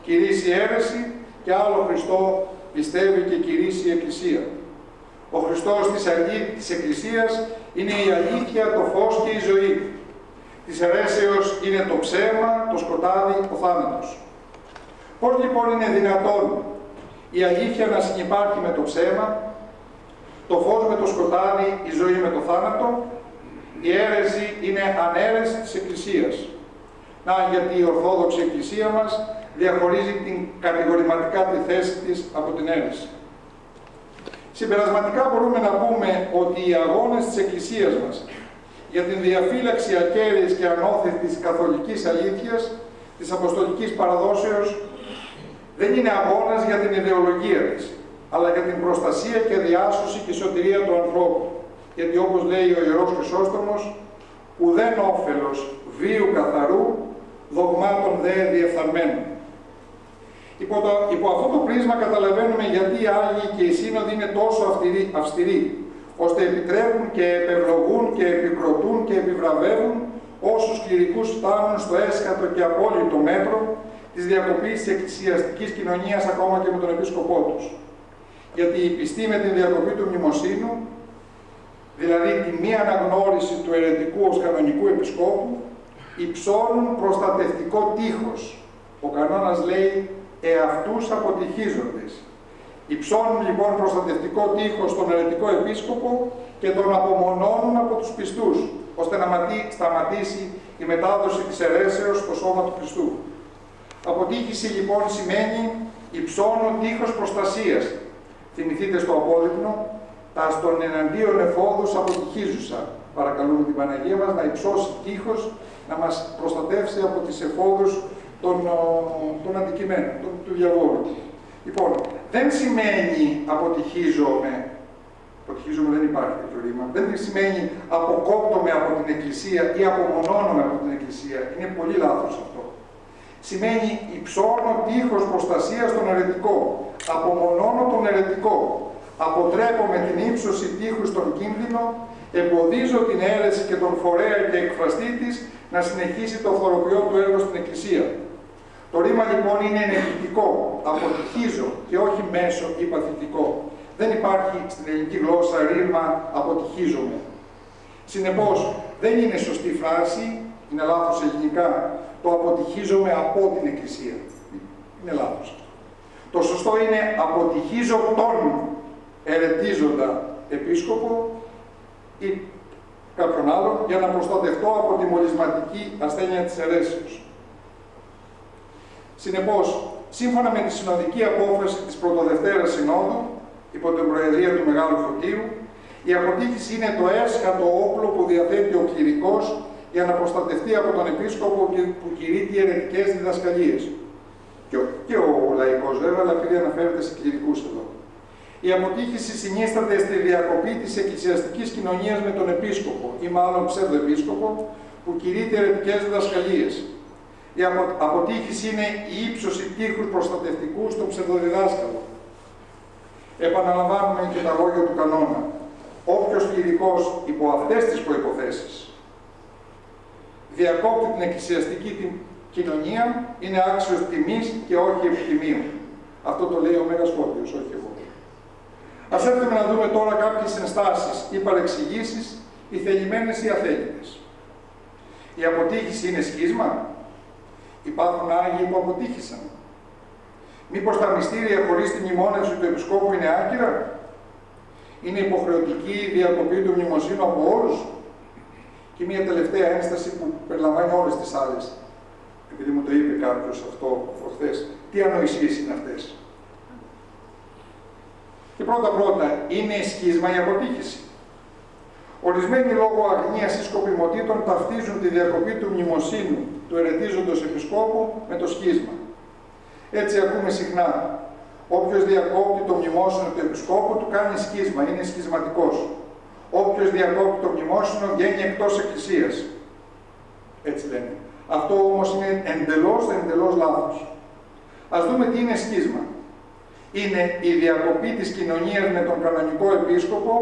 A: κηρύσσει αίρεση και άλλο Χριστό πιστεύει και κηρύσσει η Εκκλησία. Ο Χριστός της Εκκλησίας είναι η αλήθεια, το φως και η ζωή. Της αιρέσεως είναι το ψέμα, το σκοτάδι, ο θάνατος. Πώς λοιπόν είναι δυνατόν η αλήθεια να συνυπάρχει με το ψέμα, το φως με το σκοτάδι, η ζωή με το θάνατο? Η αίρεση είναι αναίρεση της Εκκλησίας. Να, γιατί η Ορθόδοξη Εκκλησία μας διαχωρίζει κατηγορηματικά τη θέση της από την αίρεση. Συμπερασματικά μπορούμε να πούμε ότι οι αγώνες της Εκκλησίας μας για την διαφύλαξη ακέραιης και ανώθευτης καθολικής αλήθειας της Αποστολικής Παραδόσεως δεν είναι αγώνας για την ιδεολογία της, αλλά για την προστασία και διάσωση και σωτηρία του ανθρώπου. Γιατί όπως λέει ο Ιερός Χρυσόστομος, ουδέν όφελος βίου καθαρού, δογμάτων δε διεφθαρμένων. Υπό αυτό το πρίσμα καταλαβαίνουμε γιατί οι Άγιοι και οι Σύνοδοι είναι τόσο αυστηροί, ώστε επιτρέπουν και επευλογούν και επικροτούν και επιβραβεύουν όσους κληρικούς φτάνουν στο έσκατο και απόλυτο μέτρο της διακοπής της εκκλησιαστικής κοινωνίας ακόμα και με τον επίσκοπό τους. Γιατί οι πιστοί με την διακοπή του μνημοσύνου, δηλαδή τη μη αναγνώριση του αιρετικού ως κανονικού επισκόπου, υψώνουν προστατευτικό τείχος. Ο κανόνας λέει εαυτούς αποτυχίζοντες. Υψώνουν λοιπόν προστατευτικό τείχος στον αιρετικό επίσκοπο και τον απομονώνουν από τους πιστούς, ώστε να σταματήσει η μετάδοση της αιρέσεως στο σώμα του Χριστού. Αποτύχηση λοιπόν σημαίνει υψώνουν τείχος προστασίας. Θυμηθείτε στο απόδειπνο, τα στον εναντίον εφόδους αποτυχίζουσα, Παρακαλούμε την Παναγία μας να υψώσει τείχος, να μας προστατεύσει από τις εφόδους των αντικειμένων, του διαβόλου. Λοιπόν, δεν σημαίνει αποτυχίζομαι δεν υπάρχει τέτοιο ρήμα, δεν σημαίνει αποκόπτομαι από την Εκκλησία ή απομονώνομαι από την Εκκλησία. Είναι πολύ λάθος αυτό. Σημαίνει υψώνω τείχος προστασίας στον αιρετικό, απομονώνω τον αιρετικό, αποτρέπω με την ύψωση τείχους στον κίνδυνο, εμποδίζω την αίρεση και τον φορέα και εκφραστή της να συνεχίσει το φθοροποιό του έργο στην Εκκλησία. Το ρήμα λοιπόν είναι ενεργητικό, αποτυχίζω και όχι μέσο ή παθητικό. Δεν υπάρχει στην ελληνική γλώσσα ρήμα αποτυχίζομαι. Συνεπώς, δεν είναι σωστή φράση, είναι λάθος ελληνικά, το αποτυχίζομαι από την Εκκλησία. Είναι λάθος. Το σωστό είναι αποτυχίζω τον ερετίζοντα επίσκοπο ή κάποιον άλλον για να προστατευτώ από τη μολυσματική ασθένεια της αιρέσεως. Συνεπώς, σύμφωνα με τη συνοδική απόφαση της Πρωτοδευτέρας Συνόδου, υπό την Προεδρία του Μεγάλου Φωτίου, η αποτύχηση είναι το έσχατο όπλο που διαθέτει ο κληρικός για να προστατευτεί από τον επίσκοπο που κηρύττει αιρετικές διδασκαλίες. Και ο λαϊκός βέβαια, αλλά επειδή αναφέρεται σε κληρικούς εδώ. Η αποτύχηση συνίσταται στη διακοπή της εκκλησιαστικής κοινωνίας με τον επίσκοπο, ή μάλλον ψευδοεπίσκοπο, που κηρύττει αιρετικές διδασκαλίες. Η αποτύχηση είναι η ύψωση τείχους προστατευτικού στον ψευδοδιδάσκαλο. Επαναλαμβάνουμε και τα λόγια του κανόνα. Όποιος κληρικός υπό αυτές τις προϋποθέσεις διακόπτει την εκκλησιαστική κοινωνία είναι άξιος τιμής και όχι επιτιμίου. Αυτό το λέει ο Μέγας Σκόπιος, όχι εγώ. Ας έρθουμε να δούμε τώρα κάποιες ενστάσεις ή παρεξηγήσεις, ή θελημένες ή αθέλητες. Η αποτύχηση είναι σχίσμα. Υπάρχουν Άγιοι που αποτύχησαν. Μήπως τα μυστήρια χωρίς τη μνημόνευση του Επισκόπου είναι άκυρα. Είναι υποχρεωτική η διακοπή του μνημοσύνου από όλους. Και μια τελευταία ένσταση που περιλαμβάνει όλες τις άλλες. Επειδή μου το είπε κάποιος αυτό προχθές. Τι ανοησίες είναι αυτές. Και πρώτα, είναι σχίσμα η αποτύχηση. Ορισμένοι λόγω αγνίας ή σκοπιμοτήτων ταυτίζουν τη διακοπή του μνημοσύνου του αιρετίζοντος επισκόπου με το σχίσμα. Έτσι ακούμε συχνά. Όποιος διακόπτει το μνημόσυνο του επισκόπου του κάνει σχίσμα, είναι σχισματικός. Όποιος διακόπτει το μνημόσυνο βγαίνει εκτός εκκλησίας. Έτσι λένε. Αυτό όμως είναι εντελώς λάθος. Ας δούμε τι είναι σχίσμα. Είναι η διακοπή της κοινωνίας με τον κανονικό επίσκοπο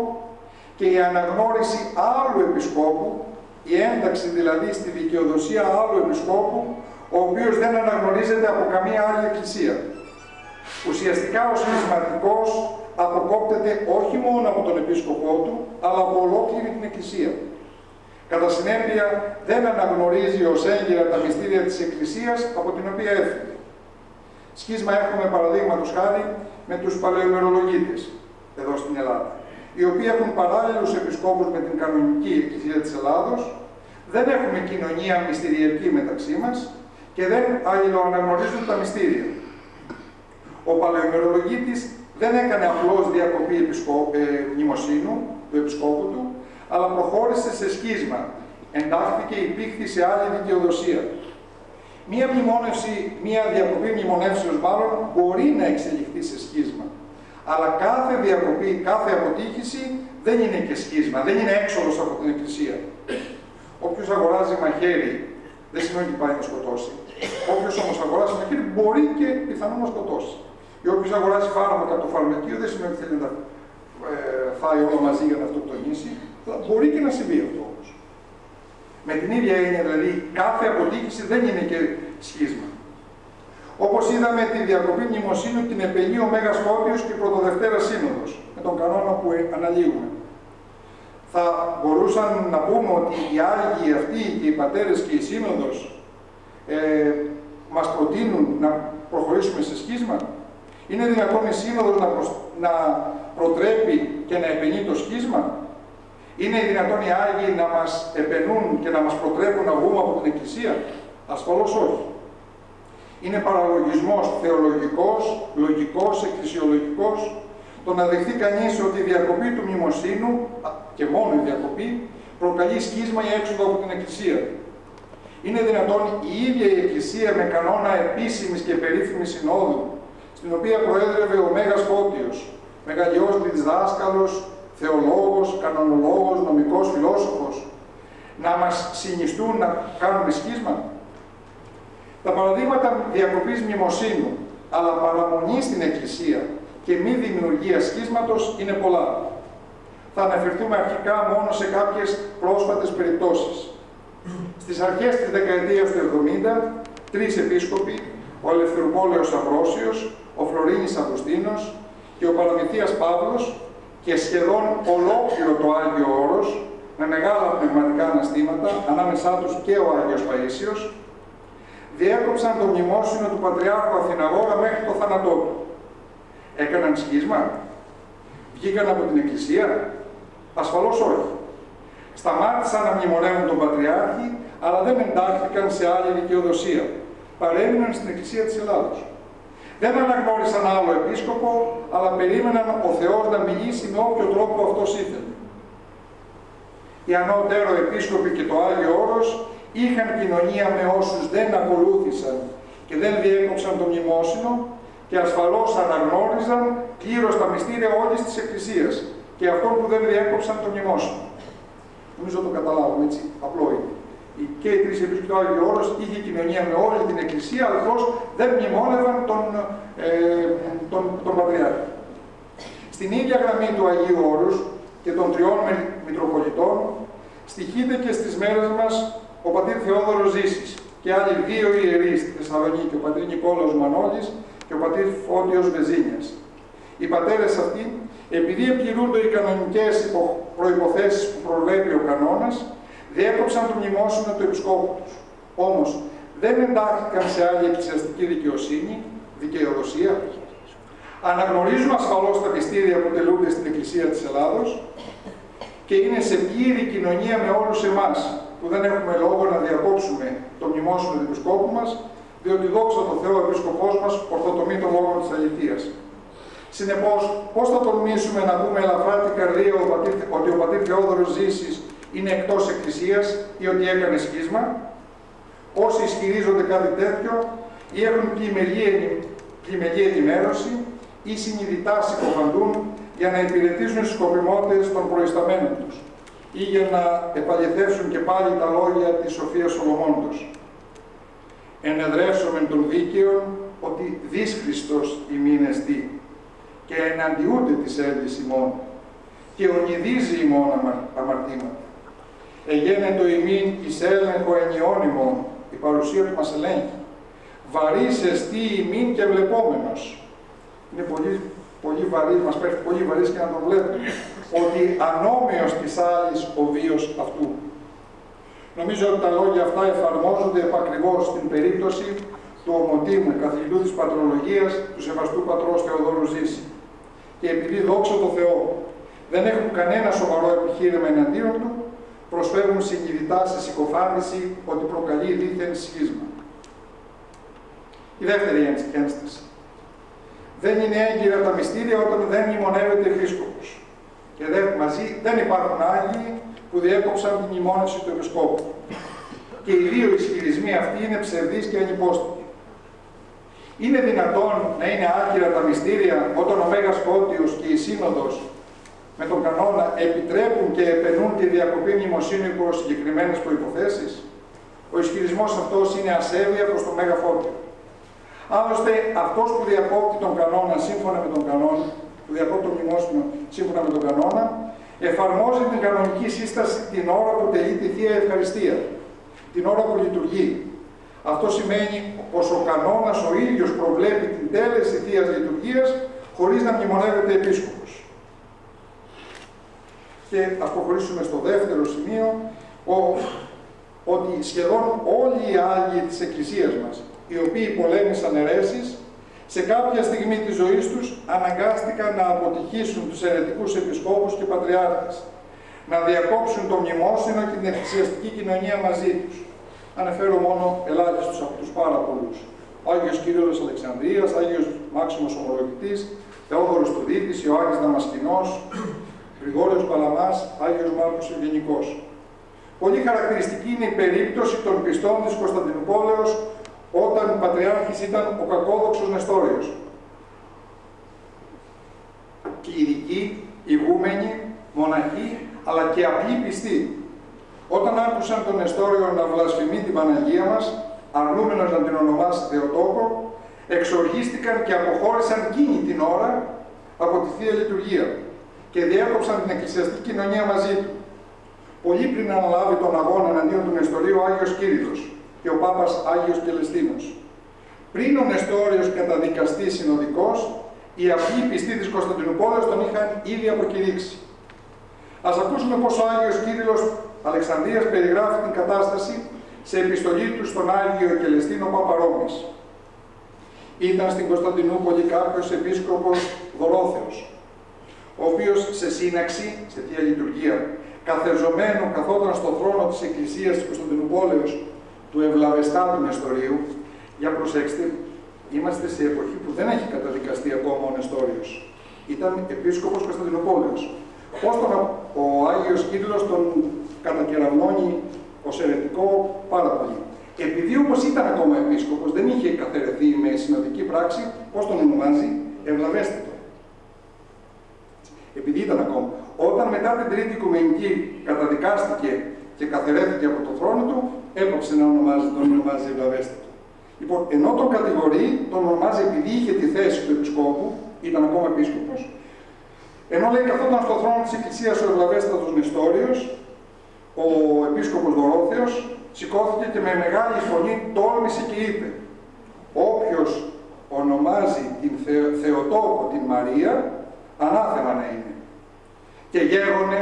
A: και η αναγνώριση άλλου επισκόπου, η ένταξη δηλαδή στη δικαιοδοσία άλλου επισκόπου, ο οποίος δεν αναγνωρίζεται από καμία άλλη εκκλησία. Ουσιαστικά ο σχισματικός αποκόπτεται όχι μόνο από τον επίσκοπό του, αλλά από ολόκληρη την εκκλησία. Κατά συνέπεια, δεν αναγνωρίζει ως έγκυρα τα μυστήρια της εκκλησίας από την οποία έφυγε. Σχίσμα έχουμε παραδείγματος χάρη με τους παλαιοημερολογίτες, εδώ στην Ελλάδα, οι οποίοι έχουν παράλληλους επισκόπους με την κανονική εκκλησία της Ελλάδος, δεν έχουμε κοινωνία μυστηριακή μεταξύ μας και δεν αλληλοαναγνωρίζουν τα μυστήρια. Ο παλαιοημερολογίτης δεν έκανε απλώς διακοπή μνημοσύνου του επισκόπου του, αλλά προχώρησε σε σχίσμα, εντάχθηκε υπήχθη σε άλλη δικαιοδοσία. Μία διακοπή μνημονεύσεως μάλλον μπορεί να εξελιχθεί σε σχίσμα. Αλλά κάθε διακοπή, κάθε αποτύχηση δεν είναι και σχίσμα, δεν είναι έξοδος από την Εκκλησία. Όποιος αγοράζει μαχαίρι δεν σημαίνει ότι πάει να σκοτώσει. Όποιος όμως αγοράζει μαχαίρι μπορεί και πιθανόν να σκοτώσει. Ή όποιος αγοράζει φάρμακα από το φαρμακείο δεν σημαίνει ότι θέλει να φάει όλα μαζί για να αυτοκτονήσει. Μπορεί και να συμβεί αυτό όμως. Με την ίδια έννοια δηλαδή, κάθε αποτύχηση δεν είναι και σχίσμα. Όπως είδαμε τη διακοπή μνημοσύνου την επενεί ο Μέγας Σκόπιος και η Πρωτοδευτέρα Σύνοδος, με τον κανόνα που αναλύουμε. Θα μπορούσαν να πούμε ότι οι Άγιοι αυτοί και οι Πατέρες και η Σύνοδος μας προτείνουν να προχωρήσουμε σε σχίσμα. Είναι δυνατόν η Σύνοδος να προτρέπει και να επενεί το σχίσμα. Είναι δυνατόν οι Άγιοι να μας επενούν και να μας προτρέπουν να βγούμε από την Εκκλησία. Ασφαλώς όχι. Είναι παραλογισμός θεολογικός, λογικός, εκκλησιολογικός το να δεχθεί κανείς ότι η διακοπή του μνημοσύνου, και μόνο η διακοπή, προκαλεί σχίσμα ή έξοδο από την Εκκλησία. Είναι δυνατόν η ίδια η Εκκλησία με κανόνα επίσημης και περίφημης συνόδου, στην οποία προέδρευε ο Μέγας Φώτιος, μεγαλειός διδάσκαλος, θεολόγος, κανονολόγος, νομικός, φιλόσοφος, να μας συνιστούν να κάνουμε σχίσμα? Τα παραδείγματα διακοπής μνημοσύνου, αλλά παραμονή στην Εκκλησία και μη δημιουργία σχίσματος είναι πολλά. Θα αναφερθούμε αρχικά μόνο σε κάποιες πρόσφατες περιπτώσεις. Στις αρχές της δεκαετίας του 70, τρεις επίσκοποι, ο Ελευθερουπόλεος Αμβρόσιος, ο Φλωρίνης Αυγουστίνος και ο Παραμυθίας Παύλος, και σχεδόν ολόκληρο το Άγιο Όρος, με μεγάλα πνευματικά αναστήματα, ανάμεσά τους και ο Άγιος Παΐσιος, διέκοψαν το μνημόσυνο του Πατριάρχου Αθηναγόρα μέχρι το θάνατό του. Έκαναν σχίσμα? Βγήκαν από την Εκκλησία? Ασφαλώς όχι. Σταμάτησαν να μνημονεύουν τον Πατριάρχη, αλλά δεν εντάχθηκαν σε άλλη δικαιοδοσία. Παρέμειναν στην Εκκλησία της Ελλάδος. Δεν αναγνώρισαν άλλο επίσκοπο, αλλά περίμεναν ο Θεός να μιλήσει με όποιο τρόπο αυτός ήθελε. Οι ανώτερα επίσκοποι και το Άγιο Όρος είχαν κοινωνία με όσους δεν ακολούθησαν και δεν διέκοψαν το μνημόσυνο και ασφαλώς αναγνώριζαν πλήρως τα μυστήρια όλης της Εκκλησίας και αυτών που δεν διέκοψαν το μνημόσυνο. Νομίζω το καταλάβουμε, έτσι, απλό είναι. Και οι τρεις επίσκοποι του Άγιο Όρος είχε κοινωνία με όλη την Εκκλησία, αλλά δεν μνημόνευαν τον Πατριάρχη. Στην ίδια γραμμή του Αγίου Όρους και των τριών Μητροπολιτών στοιχείται και στις μέρες μας ο πατήρ Θεόδωρος Ζήσης και άλλοι δύο ιερείς στη Θεσσαλονίκη, ο πατήρ Νικόλαος Μανώλης και ο πατήρ Φώτιος Βεζίνιας. Οι πατέρες αυτοί, επειδή επληρούνται οι κανονικές προϋποθέσεις που προβλέπει ο κανόνας, διέκοψαν το μνημόσυνο του επισκόπου τους. Όμως, δεν εντάχθηκαν σε άλλη εκκλησιαστική δικαιοδοσία. Αναγνωρίζουν ασφαλώς τα μυστήρια που τελούνται στην Εκκλησία της Ελλάδος και είναι σε πλήρη κοινωνία με όλους εμάς, που δεν έχουμε λόγο να διακόψουμε το μνημόσυνο του επισκόπου μας, διότι δόξα τω Θεώ ο επίσκοπός μας ορθοτομεί το λόγο της αληθείας. Συνεπώς, πώς θα τολμήσουμε να πούμε ελαφρά την καρδία ότι ο πατήρ Θεόδωρος Ζήσης είναι εκτός Εκκλησίας ή ότι έκανε σχίσμα? Όσοι ισχυρίζονται κάτι τέτοιο ή έχουν πλημελή ενημέρωση ή συνειδητά συκοφαντούν για να υπηρετήσουν στις σκοπιμότητες των προϊσταμένων τους ή για να επαληθεύσουν και πάλι τα λόγια της Σοφίας Σολομόντος. Ενεδρεύσομεν των δίκαιων ότι δις Χριστός ημίν εστί και εναντιούνται της έλυσης ημών και ονειδίζει ημών αμαρτήματα. Εγένετο ημίν εις έλεγχο ενιών ημών, η παρουσία του μας ελέγχει. Βαρύς εστί ημίν και βλεπόμενος. Είναι πολύ βαρύς, μας πέφτει πολύ βαρύς και να τον βλέπουμε. Ότι ανώμεος της άλλης ο βίος αυτού. Νομίζω ότι τα λόγια αυτά εφαρμόζονται επακριβώς στην περίπτωση του ομοτήμου, καθηγητού της πατρολογίας, του σεβαστού πατρός Θεοδόρου Ζήση. Και επειδή δόξα τω Θεώ δεν έχουν κανένα σοβαρό επιχείρημα εναντίον του, προσφέρουν συνειδητά σε συκοφάντηση ότι προκαλεί δίθεν σχίσμα. Η δεύτερη ένσταση. Δεν είναι έγκυρα τα μυστήρια όταν δεν μνημονεύεται επίσκοπος. Και μαζί δεν υπάρχουν Άγιοι που διέκοψαν τη μνημόνευση του επισκόπου. Και οι δύο ισχυρισμοί αυτοί είναι ψευδείς και ανυπόστατοι. Είναι δυνατόν να είναι άκυρα τα μυστήρια όταν ο Μέγας Φώτιος και η Σύνοδος με τον κανόνα επιτρέπουν και επενούν τη διακοπή μνημοσύνου υπό συγκεκριμένες προϋποθέσεις? Ο ισχυρισμός αυτός είναι ασέβεια προς τον Μέγα Φώτιο. Άλλωστε, αυτός που διακόπτει τον κανόνα σύμφωνα με τον κανόνα, που διακόπτει το μνημόσυνο σύμφωνα με τον κανόνα, εφαρμόζει την κανονική σύσταση την ώρα που τελεί τη Θεία Ευχαριστία, την ώρα που λειτουργεί. Αυτό σημαίνει πως ο κανόνας ο ίδιος προβλέπει την τέλεση Θείας Λειτουργίας χωρίς να μνημονεύεται επίσκοπος. Και ας προχωρήσουμε στο δεύτερο σημείο, ότι σχεδόν όλοι οι Άγιοι της Εκκλησίας μας, οι οποίοι πολέμησαν αιρέσεις, σε κάποια στιγμή της ζωής τους αναγκάστηκαν να αποτυχήσουν τους αιρετικούς επισκόπους και πατριάρχες, να διακόψουν το μνημόσυνο και την εκκλησιαστική κοινωνία μαζί τους. Αναφέρω μόνο ελάχιστους από τους πάρα πολλούς. Ο Άγιος Κύριλλος Αλεξανδρίας, Άγιος Μάξιμος Ομολογητής, Θεόδωρος Τουδίτης, Ιωάννης Δαμασκηνός, Γρηγόριος Παλαμάς, Άγιος Μάρκος Ευγενικός. Πολύ χαρακτηριστική είναι η περίπτωση των πιστών της Κωνσταντινουπόλεως όταν ο Πατριάρχης ήταν ο κακόδοξος Νεστόριος. Κληρικοί, ηγούμενοι, μοναχοί, αλλά και απλοί πιστοί. Όταν άκουσαν τον Νεστόριο να βλασφημεί την Παναγία μας, αρνούμενος να την ονομάσει Θεοτόκο, εξοργίστηκαν και αποχώρησαν εκείνη την ώρα από τη Θεία Λειτουργία και διέκοψαν την εκκλησιαστική κοινωνία μαζί του. Πολύ πριν αναλάβει τον αγώνα εναντίον του Νεστορίου ο Άγιος Κύριλλος και ο Πάπας Άγιος Κελεστίνος. Πριν ο Νεστόριος καταδικαστεί συνοδικός, οι απλοί πιστοί της Κωνσταντινουπόλεως τον είχαν ήδη αποκηρύξει. Ας ακούσουμε πώς ο Άγιος Κύριλλος Αλεξανδρίας περιγράφει την κατάσταση σε επιστολή του στον Άγιο Κελεστίνο Πάπα Ρώμης. Ήταν στην Κωνσταντινούπολη κάποιος επίσκοπος Δωρόθεος, ο οποίος σε σύναξη, σε Θεία Λειτουργία, καθεζωμένο καθόταν στο θρόνο της Εκκλησίας της Κωνσταντινουπόλεως του ευλαβεστάτου Νεστορίου. Για προσέξτε, είμαστε σε εποχή που δεν έχει καταδικαστεί ακόμα ο Νεστόριος. Ήταν επίσκοπος Κωνσταντινουπόλεως. Πώς ο Άγιος Κύριλλος τον κατακεραυνώνει ως αιρετικό πάρα πολύ. Επειδή όμως ήταν ακόμα επίσκοπος, δεν είχε καθαιρεθεί με συνοδική πράξη, πώς τον ονομάζει, ευλαβέστατο. Επειδή ήταν ακόμα. Όταν μετά την Τρίτη Οικουμενική καταδικάστηκε και καθαιρέθηκε από το θρόνο του, έπαψε να τον ονομάζει ευλαβέστατο. Λοιπόν, ενώ τον κατηγορεί, τον ονομάζει επειδή είχε τη θέση του επισκόπου, ήταν ακόμα επίσκοπος, ενώ λέει καθόταν στο θρόνο της Εκκλησίας ο ευλαβέστατος Νεστόριος, ο επίσκοπος Δωρόθεος σηκώθηκε και με μεγάλη φωνή τόλμησε και είπε: «Όποιος ονομάζει την Θεοτόκο την Μαρία, ανάθεμα να είναι». Και γέγονε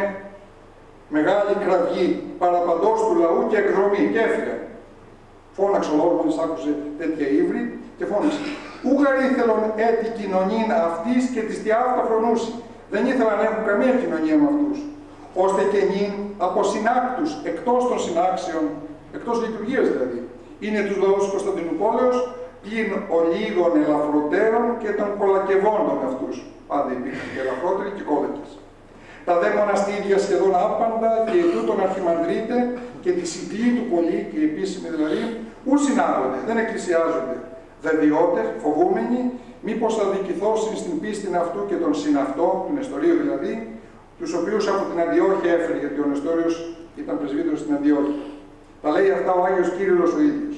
A: μεγάλη κραυγή παραπαντός του λαού και εκδρομή και έφυγε. Φώναξε ο λαός μόλις άκουσε τέτοια ύβρη και φώναξε: «Ούγαρ ήθελον έτη κοινωνήν αυτής και της τιάφτα φρονούσει». Δεν ήθελαν να έχουν καμία κοινωνία με αυτούς. Ώστε και νυν από συνάκτους, εκτός των συνάξεων, εκτός λειτουργίας δηλαδή, είναι τους λαούς της Κωνσταντινουπόλεως, πλην ολίγων ελαφροτέρων και των κολακευόντων αυτούς. Πάντα υπήρχαν και ελαφρότεροι και κόλακες. Τα δε μοναστήρια σχεδόν άπαντα και ετούτον αρχιμανδρίτε και τη συγκλή του πολύ, και η επίσημη δηλαδή, ου συνάγονται, δεν εκκλησιάζονται. Δεδιώτες, φοβούμενοι, μήπως αδικηθώσουν στην πίστη αυτού και τον συναυτό, του Νεστορίου δηλαδή, τους οποίους από την Αντιόχεια έφερε, γιατί ο Νεστόριος ήταν πρεσβύτερος στην Αντιόχεια. Τα λέει αυτά ο Άγιος Κύριλλος ο ίδιος.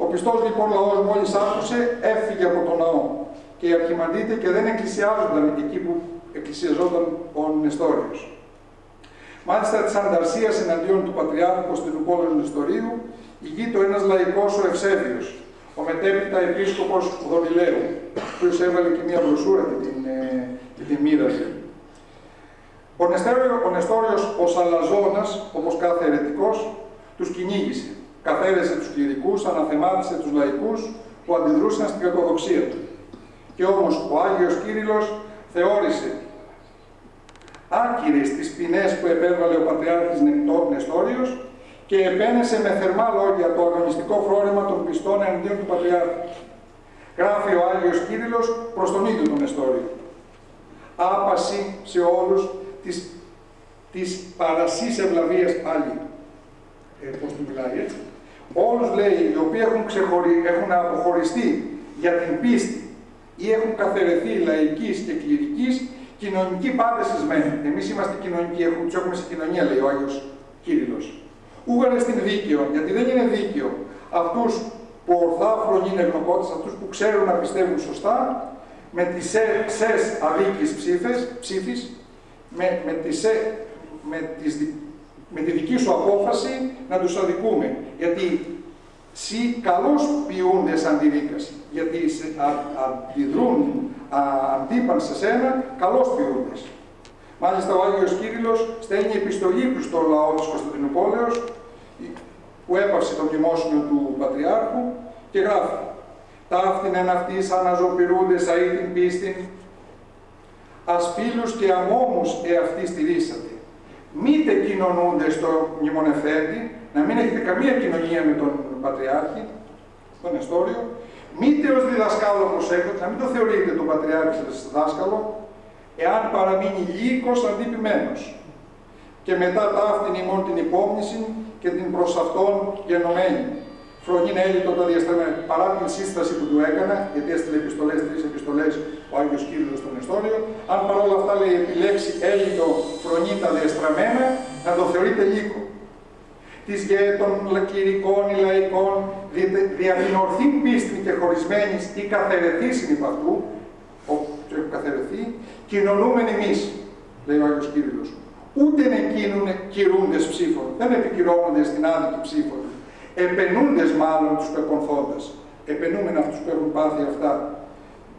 A: Ο πιστός λοιπόν λαός μόλις άκουσε, έφυγε από τον ναό και οι αρχιμανδρίτε και δεν εκκλησιάζονταν εκεί που εκκλησιαζόταν ο Νεστόριος. Μάλιστα της ανταρσίας εναντίον του Πατριάρχου Κωνσταντινουπόλεως Νεστορίου ηγείτο ένας λαϊκός ο Ευσέβιος, ο μετέπειτα επίσκοπος Δονηλαίου, ο οποίος έβαλε και μία μπροσούρα και την μοίρασε. Ο Νεστόριος, ο Σαλαζώνας, όπως κάθε αιρετικός, τους κυνήγησε. Καθαίρεσε τους κληρικούς, αναθεμάτισε τους λαϊκούς που αντιδρούσαν στην κακοδοξία του. Και όμως ο Άγιος Κύριλλος θεώρησε άκυρες τις ποινές που επέβαλε ο Πατριάρχης Νεστόριος και επένεσε με θερμά λόγια το αγωνιστικό φρόνημα των πιστών εναντίον του Πατριάρχη. Γράφει ο Άγιος Κύριλλος προς τον ίδιο τον Νεστόριο: «Άπαση σε όλους της παρασής ευλαβίας άλλη». Πώς του μιλάει έτσι. Όλους λέει, οι οποίοι έχουν αποχωριστεί για την πίστη ή έχουν καθαιρεθεί λαϊκής και κληρικής, κοινωνικοί πάντες εσμένοι. Εμείς είμαστε κοινωνικοί, τους έχουμε σε κοινωνία, λέει ο Άγιος Κύριλλος. Ούγαρε στην δίκαιο, γιατί δεν είναι δίκαιο αυτούς που ορθάφρον είναι γνωκότες, αυτούς που ξέρουν να πιστεύουν σωστά, με τις σες αδίκης ψήφης, με τη δική σου απόφαση να τους αδικούμε. Γιατί σοι καλώς ποιούνται σαν τη δίκαση. Γιατί αντιδρούν αντίπαν σε σένα, καλώς ποιούνται. Μάλιστα ο Άγιος Κύριλλος στέλνει επιστολή προς το λαό της Κωνσταντινουπόλεως, που έπαυσε το μνημόσυνο του Πατριάρχου και γράφει: «Ταύτην εν αυτής αναζωπηρούνται αεί την πίστην, ασπίλους και αμόμους εαυτοί στηρίσατε. Μήτε κοινωνούνται στο μνημονευθέντη», να μην έχετε καμία κοινωνία με τον Πατριάρχη, τον Νεστόριο, μήτε ως διδασκάλο προσέχετε, να μην το θεωρείτε τον Πατριάρχη σας δάσκαλο, εάν παραμείνει λύκος αντίπημένος. και μετά ταύτην ημών την υπόμνηση και την προς αυτόν γενομένη. Φρονήν έλυτο τα διαστρεμμένα. Παρά την σύσταση που του έκανα, γιατί έστειλε επιστολές, 3 επιστολές ο Άγιος Κύριλλος στον Νεστόριο, αν παρόλα αυτά λέει επιλέξει έλυτο φρονήν τα διαστραμμένα, να το θεωρείτε λύκο. Της των κηρικών ή λαϊκών, δια την ορθή πίστη και χωρισμένης ή καθαιρεθήσιν υπ' αυτού, όπου έχουν καθαιρεθεί, κοινωνούμεν εμείς, λέει ο Άγιος Κύριλλος. Ούτε εκείνουν κυρούντες ψήφων, δεν επικυρώνονται στην άδικη ψήφων. Επενούντες μάλλον τους πεπονθώντας. Επενούμεν αυτούς που έχουν πάθει αυτά.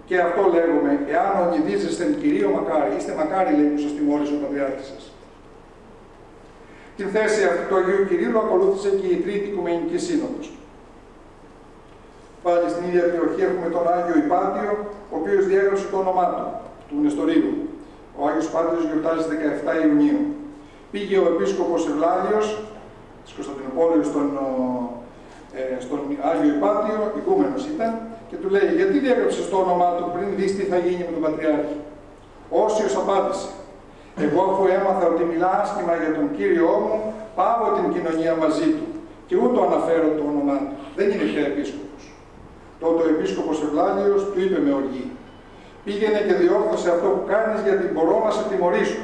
A: Και αυτό λέγουμε, εάν ονειδίζεστε Κυρίω μακάρι, είστε μακάρι, λέει, που σας τιμώρησε ο Πατριάρχης σας. Την θέση αυτή του Αγίου Κυρίλλου ακολούθησε και η Τρίτη Οικουμενική Σύνοδος. Πάλι στην ίδια περιοχή έχουμε τον Άγιο Υπάτιο, ο οποίος διέγραψε το όνομά του Νεστορίου. Ο Άγιος Υπάτιος γιορτάζει 17 Ιουνίου. Πήγε ο Επίσκοπος Ευλάλιος της Κωνσταντινούπολης στον Άγιο Υπάτιο, ηγούμενος ήταν, και του λέει: γιατί διέγραψες το όνομά του πριν δεις τι θα γίνει με τον Πατριάρχη? Όσιος απάντησε: εγώ αφού έμαθα ότι μιλά άσχημα για τον Κύριό μου, πάω την κοινωνία μαζί του και ούτω αναφέρω το όνομά του. Δεν είναι πια επίσκοπος. Τότε ο Επίσκοπος Ευλάλιος του είπε με οργή: πήγαινε και διόρθωσε αυτό που κάνεις, γιατί μπορώ να σε τιμωρήσω.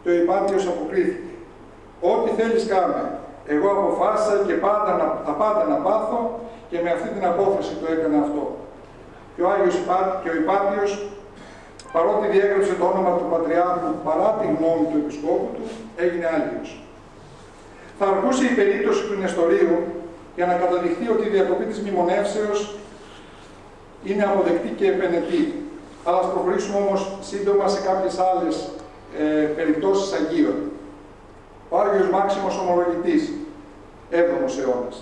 A: Και ο Υπάτιος αποκρίθηκε: ό,τι θέλεις κάνε. Εγώ αποφάσισα και πάντα να πάθω, και με αυτή την απόφαση το έκανα αυτό. Και ο Υπάτιος, παρότι διέγραψε το όνομα του Πατριάρχου παρά τη γνώμη του Επισκόπου του, έγινε Άγιος. Θα αργούσε η περίπτωση του Νεστορίου για να καταδειχθεί ότι η διακοπή της μνημονεύσεως είναι αποδεκτή και επενετή. Αλλά ας προχωρήσουμε όμως σύντομα σε κάποιες άλλες περιπτώσεις Αγίων. Ο Άγιος Μάξιμος Ομολογητής, 7ος αιώνας.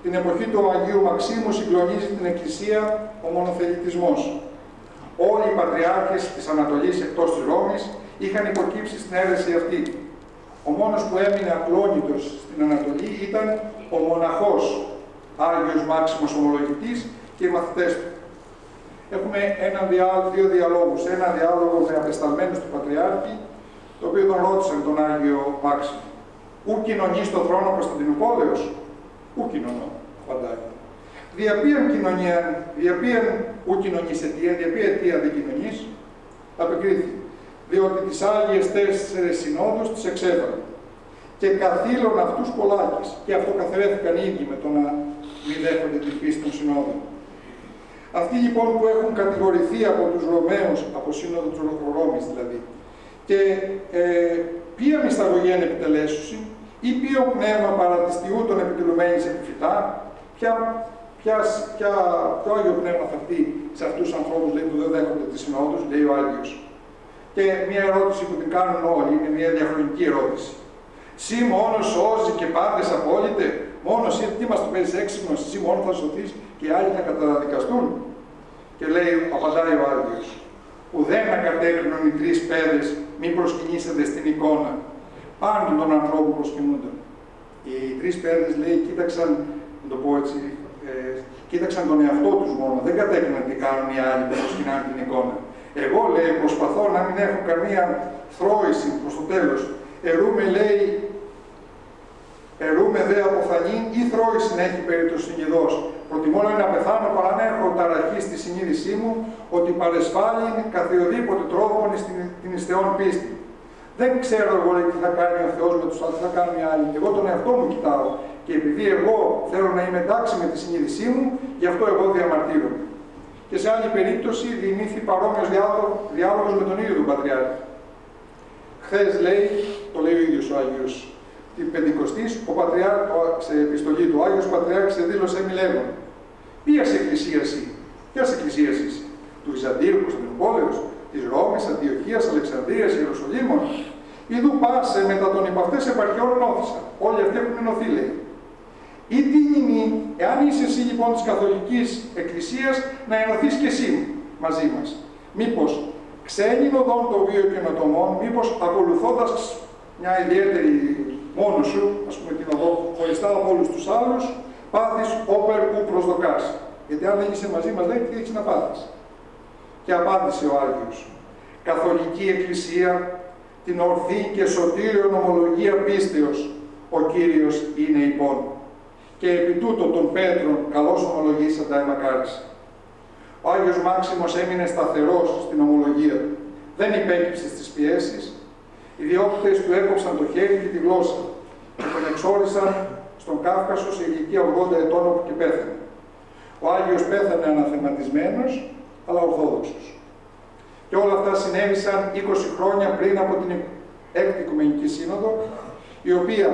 A: Την εποχή του Αγίου Μαξίμου συγκλονίζει την Εκκλησία ο μονοθελητισμός. Όλοι οι πατριάρχες της Ανατολής εκτός της Ρώμης είχαν υποκύψει στην αίρεση αυτή. Ο μόνος που έμεινε ακλόνητος στην Ανατολή ήταν ο μοναχός Άγιος Μάξιμος Ομολογητής και οι μαθητές του. Έχουμε δύο διαλόγους. Ένα διάλογο με απεσταλμένους του Πατριάρχη, το οποίο τον ρώτησαν τον Άγιο Μάξιμο. Ου κοινωνεί στον θρόνο Κωνσταντινούπολεως? Ου κοινωνώ, απαντάει. Δια ποιαν κοινωνία, δια ποιαν ου κοινωνείς αιτία, δια ποια αιτία δεν κοινωνείς? Απεκρίθη. Διότι τις Άγιες 4 συνόδους τις εξέβαλε. Και καθήλων αυτούς πολλάκις. Και αυτό καθαιρέθηκαν οι ίδιοι με το να μην δέχονται την πίστη των συνόδων. Αυτοί λοιπόν που έχουν κατηγορηθεί από τους Ρωμαίους, από σύνοδο του Ρώμης δηλαδή, και ποια μυσταγωγία επιτελέσουσι, ή ποιο πνεύμα παρατιστιού των επιτελουμένης επιφυτά, ποιο Άγιο Πνεύμα θα έρθει σε αυτούς τους ανθρώπους, λέει, που δεν δέχονται τις συνόδους, λέει ο Άγιος. Και μια ερώτηση που την κάνουν όλοι, είναι μια διαχρονική ερώτηση. Συ μόνος σώζει και πάντες απόλυτε, μόνος εσύ, τι μας το παίζεις έξυπνος, εσύ μόνο θα σωθείς και οι άλλοι θα καταδικαστούν? Και λέει, απαντάει ο Άγιος: ουδέν να κατέκρινον οι 3 παιδες, μη προσκυνήσετε στην εικόνα. Πάντων των ανθρώπων προσκυνούνταν. Οι 3 παιδες, λέει, κοίταξαν, να το πω έτσι, κοίταξαν τον εαυτό τους μόνο. Δεν κατέκριναν τι κάνουν οι άλλοι που προσκυνάνε την εικόνα. Εγώ, λέει, προσπαθώ να μην έχω καμία θρόηση προς το τέλος. Ερούμε δε αποθανήν ή θρόηση να έχει περί το συνειδός. Προτιμώ να πεθάνω παρά να έχω ταραχή στη συνείδησή μου ότι παρεσφάλει καθιοδήποτε τρόπο την ιστεόν πίστη. Δεν ξέρω εγώ, λέει, τι θα κάνει ο Θεός με τους άλλους, τι θα κάνουν οι άλλοι. Εγώ τον εαυτό μου κοιτάω. Και επειδή εγώ θέλω να είμαι εντάξει με τη συνείδησή μου, γι' αυτό εγώ διαμαρτύρομαι. Και σε άλλη περίπτωση διημήθη παρόμοιος διάλογος με τον ίδιο τον Πατριάρχη. Χθες, λέει, το λέει ο ίδιος ο Άγιος, την Πεντηκοστής, ο Πατριάρχης, σε επιστολή του Άγιος Πατριάρχης δήλωσε μιλέγον: ποιας εκκλησίας είσαι? Ποιας εκκλησίας είσαι? Του Βυζαντίου, Κωνσταντινούπολεως, της Ρώμης, Αντιοχίας, Αλεξανδρίας, Ιεροσολύμων? Ιδού πάσε μετά των υπαυτές επαρχιών ενώθησαν. Όλοι αυτοί έχουν ενωθεί, λέει. Ή τι είναι, εάν είσαι εσύ λοιπόν της Καθολικής Εκκλησίας, να ενωθείς και εσύ μαζί μας. Μήπως ξένην οδόν το βίο καινοτομών, μήπως ακολουθώντας μια ιδιαίτερη μόνος σου, ας πούμε την οδό, χωριστά από όλους τους άλλους, πάθεις όπερ που προσδοκάς. Γιατί αν δεν είσαι μαζί μας, λέει, τι έχεις να πάθεις? Και απάντησε ο Άγιος: Καθολική Εκκλησία την ορθή και σωτήριον ομολογία πίστεως, ο Κύριος είναι υπόν. Και επί τούτο των Πέτρων καλώς ομολογήσαντα εμακάρισε. Ο Άγιος Μάξιμος έμεινε σταθερός στην ομολογία του. Δεν υπέκυψε στις πιέσεις. Οι διώκτες του έκοψαν το χέρι και τη γλώσσα και τον εξόρισαν στον Κάφκασο σε ηλικία 80 ετών όπου και πέθανε. Ο Άγιος πέθανε αναθεματισμένος, αλλά ορθόδοξος. Και όλα αυτά συνέβησαν 20 χρόνια πριν από την Έκτη Οικουμενική Σύνοδο, η οποία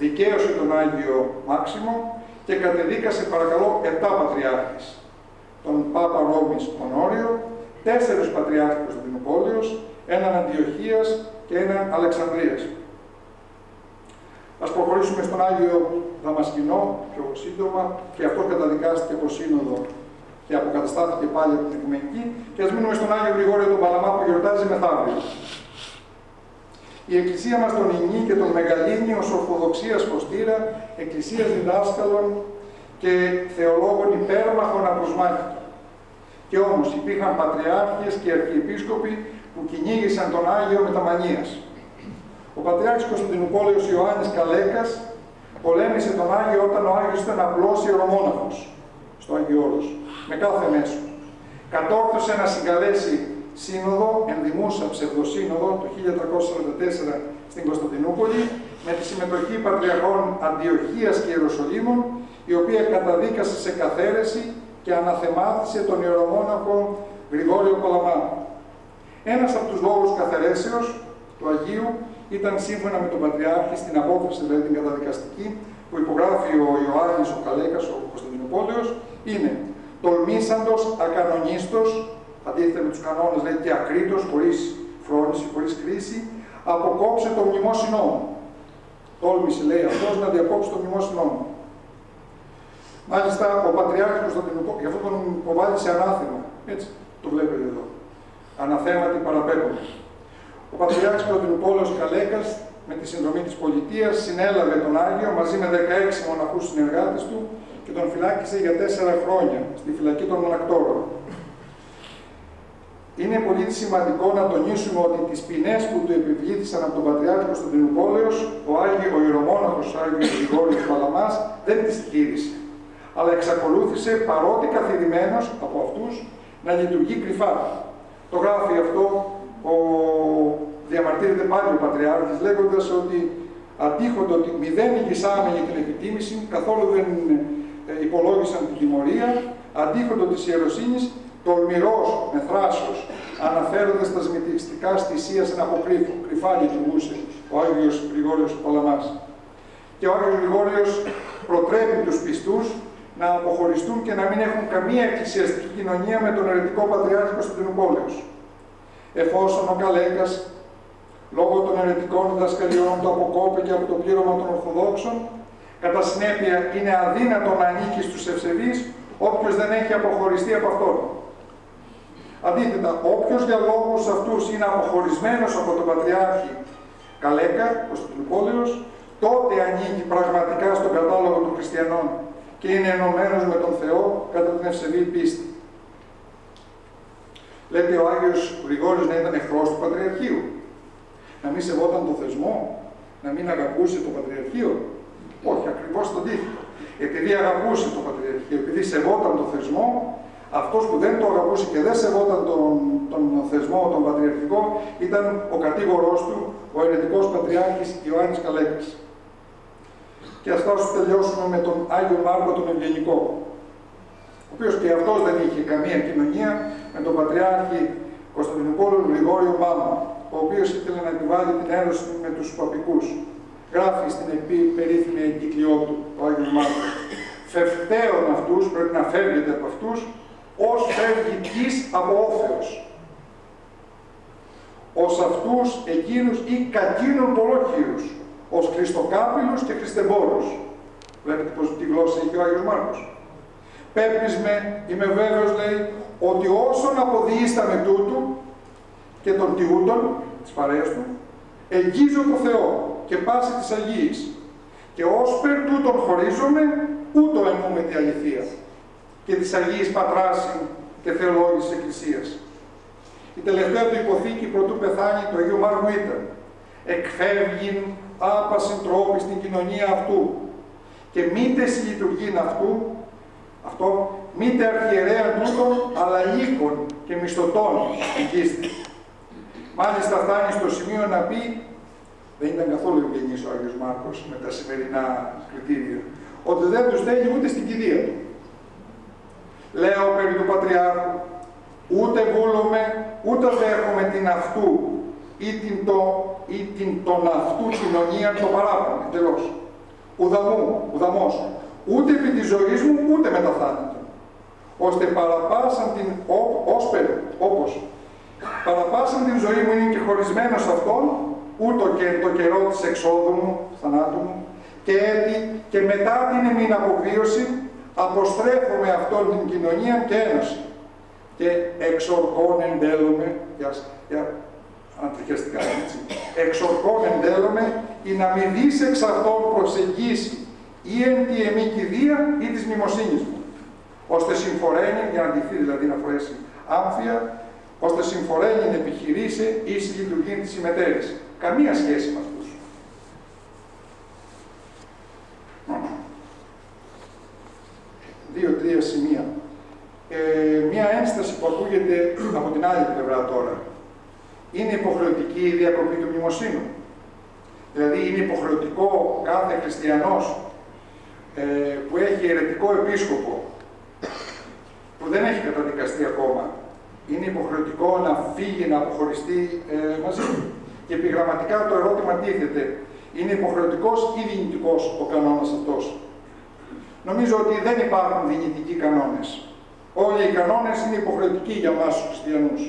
A: δικαίωσε τον Άγιο Μάξιμο και κατεδίκασε παρακαλώ 7 πατριάρχες. Τον Πάπα Ρώμης Ονόριο, 4 πατριάρχες Κωνσταντινούπολεως, έναν Αντιοχίας και έναν Αλεξανδρίας. Ας προχωρήσουμε στον Άγιο Δαμασκηνό πιο σύντομα, και αυτό καταδικάστηκε από σύνοδο και αποκαταστάθηκε πάλι από την Οικουμενική, και ας μείνουμε στον Άγιο Γρηγόριο τον Παλαμά που γιορτάζει μεθαύριο. Η Εκκλησία μας τον ηνεί και τον μεγαλύνει ως Ορθοδοξίας φωστήρα, Εκκλησίας διδάσκαλων και θεολόγων υπέρμαχων αποσμάχητων. Και όμως υπήρχαν πατριάρχες και αρχιεπίσκοποι που κυνήγησαν τον Άγιο με τα μανίας. Ο Πατριάρχης Κωνσταντινούπολεως Ιωάννης Καλέκας πολέμησε τον Άγιο όταν ο Άγιος ήταν απλός ιερομόναχος στο Άγιο Όρος, με κάθε μέσο. Κατόρθωσε να συγκαλέσει σύνοδο, ενδημούσα ψευδοσύνοδο, το 1344 στην Κωνσταντινούπολη, με τη συμμετοχή πατριαρχών Αντιοχίας και Ιεροσολύμων, η οποία καταδίκασε σε καθαίρεση και αναθεμάτισε τον ιερομόναχο Γρηγόριο Παλαμά. Ένας από τους λόγους καθαιρέσεως του Αγίου ήταν σύμφωνα με τον Πατριάρχη στην απόφαση, δηλαδή την καταδικαστική, που υπογράφει ο Ιωάννης ο Καλέκας, ο Κωνσταντινούπολεως, είναι τολμήσαντος ακανονίστος, αντίθετα με τους κανόνες, λέει, και ακρίτος, χωρίς φρόνηση, χωρίς κρίση, αποκόψε το μνημόσυνό μου. Τόλμησε, λέει αυτός, να διακόψει το μνημόσυνό μου. Μάλιστα, ο Πατριάρχης Κωνσταντινούπολεως, γι' αυτό τον υποβάλλει σε ανάθεμα. Έτσι, το βλέπετε εδώ. Αναθέματι παραπέμπω. Ο Πατριάρχης Κωνσταντινούπολεως Καλέκας, με τη συνδρομή της πολιτείας, συνέλαβε τον Άγιο μαζί με 16 μοναχούς συνεργάτες του και τον φυλάκισε για 4 χρόνια στη φυλακή των Μονακτόρων. Είναι πολύ σημαντικό να τονίσουμε ότι τις ποινές που του επιβλήθησαν από τον Πατριάρχη Κωνσταντινούπολεως, ο ιερομόναχος Άγιος Γρηγόριος Παλαμάς δεν τις τήρησε, αλλά εξακολούθησε, παρότι καθιδημένος από αυτούς, να λειτουργεί κρυφά. Το γράφει αυτό, διαμαρτύρεται πάλι ο Πατριάρχης, λέγοντας ότι αντίχονται ότι μηδέν ηγισάμενοι την επιτίμηση, καθόλου δεν υπολόγισαν την τιμωρία, αντίχονται της ιεροσύνης, τολμηρός με θράσος, αναφέροντας τα σμητιστικά στησίας εν αποκρύφου. Κρυφά λειτουργούσε ο Άγιος Γρηγόριος Παλαμάς. Και ο Άγιος Γρηγόριος προτρέπει τους πιστούς να αποχωριστούν και να μην έχουν καμία εκκλησιαστική κοινωνία με τον αιρετικό Πατριάρχη Κωνσταντινούπολεως. Εφόσον ο Καλέκας, λόγω των αιρετικών διδασκαλιών του αποκόπηκε από το πλήρωμα των Ορθοδόξων, κατά συνέπεια είναι αδύνατο να ανήκει στους ευσεβείς όποιος δεν έχει αποχωριστεί από αυτόν. Αντίθετα, όποιος για λόγους αυτούς είναι αποχωρισμένος από τον Πατριάρχη Καλέκα, Κωνσταντινούπολεως, τότε ανήκει πραγματικά στον κατάλογο των χριστιανών και είναι ενωμένος με τον Θεό κατά την ευσεβή πίστη. Λέτε ο Άγιος Γρηγόριος να ήταν εχθρός του Πατριαρχείου, να μην σεβόταν τον θεσμό, να μην αγαπούσε το Πατριαρχείο. Όχι, ακριβώς το αντίθετο. Επειδή αγαπούσε το Πατριαρχείο, επειδή σεβόταν τον θεσμό, αυτός που δεν το αγαπούσε και δεν σεβόταν τον θεσμό, τον πατριαρχικό, ήταν ο κατήγορός του, ο αιρετικός Πατριάρχης Ιωάννης Καλέκας. Και ας τώρα τελειώσουμε με τον Άγιο Μάρκο τον Ευγενικό, ο οποίος και αυτός δεν είχε καμία κοινωνία με τον Πατριάρχη Κωνσταντινούπολεως Γρηγόριο Μάμα, ο οποίος ήθελε να επιβάλλει την ένωση με τους παπικούς. Γράφει στην περίφημη εγκύκλιό του, ο Άγιος Μάρκος, «Φευταίων αυτούς, πρέπει να φεύγετε από αυτούς, ως φεύγει της από όφεως. Ως αυτούς εκείνους ή κακίνων πολλόχειρους, ως χριστοκάπηλους και χριστεμπόρους». Βλέπετε πως τη γλώσσα έχει ο Άγιος Μάρκος. «Πέπνισμε, είμαι βέβαιος, λέει, ότι όσον αποδειείστα με τούτου και των τιούτων, της παρέας του, εγγίζω το Θεό και πάση της Αγίης, και ως περ τούτων χωρίζομαι, ούτω εννοούμε τη αληθεία και της Αγίης Πατράσιν και Θεολόγης της Εκκλησίας». Η τελευταία του υποθήκη πρωτού πεθάνει του Αγίου Μάρκου ήταν εκφεύγειν άπασιν τρόπη στην κοινωνία αυτού και μήτε συλλειτουργήν αυτό μήτε αρχιερέαν τούτων, αλλά λύκων και μισθωτών οικίστη. Μάλιστα φτάνει στο σημείο να πει, δεν ήταν καθόλου ευγενής ο Άγιος Μάρκος με τα σημερινά κριτήρια, ότι δεν τους θέλει ούτε στην κηδεία του. Λέω περί του Πατριάρχου, ούτε βούλομαι, ούτε δέχομαι την αυτού ή την τον αυτού κοινωνία το παράπονο, εντελώς. Ουδαμός, ούτε επί της ζωής μου, ούτε μετά θάνατο. Ώστε παραπάσαν την, όπως παραπάσαν την ζωή μου είναι και χωρισμένος αυτόν, ούτω και το καιρό της εξόδου μου, θανάτου μου, και έτη και μετά την εμήν αποβίωση, αποστρέφω με αυτόν την κοινωνία και ένωση. Και εξορκών εντέλομαι, αντριχιαστικά έτσι, εξορκών εντέλομαι, ή να μη δεις εξ αυτών προσεγγίσει ή εν τη εμή κηδεία ή της μνημοσύνης μου, ώστε συμφορένει, για να ντυθεί δηλαδή να φορέσει άμφια, ώστε συμφορένει να επιχειρήσει ή συλλειτουργεί τη συμμετέρηση. Καμία σχέση με αυτούς. Δύο-τρία σημεία. Μία ένσταση που ακούγεται από την άλλη πλευρά τώρα. Είναι υποχρεωτική η διακοπή του μνημοσύνου. Δηλαδή είναι υποχρεωτικό κάθε χριστιανός που έχει αιρετικό επίσκοπο, που δεν έχει καταδικαστεί ακόμα, είναι υποχρεωτικό να φύγει, να αποχωριστεί μαζί του. Και επιγραμματικά το ερώτημα τίθεται, είναι υποχρεωτικός ή δυνητικός ο κανόνας αυτός. Νομίζω ότι δεν υπάρχουν δυνητικοί κανόνες. Όλοι οι κανόνες είναι υποχρεωτικοί για εμάς τους χριστιανούς.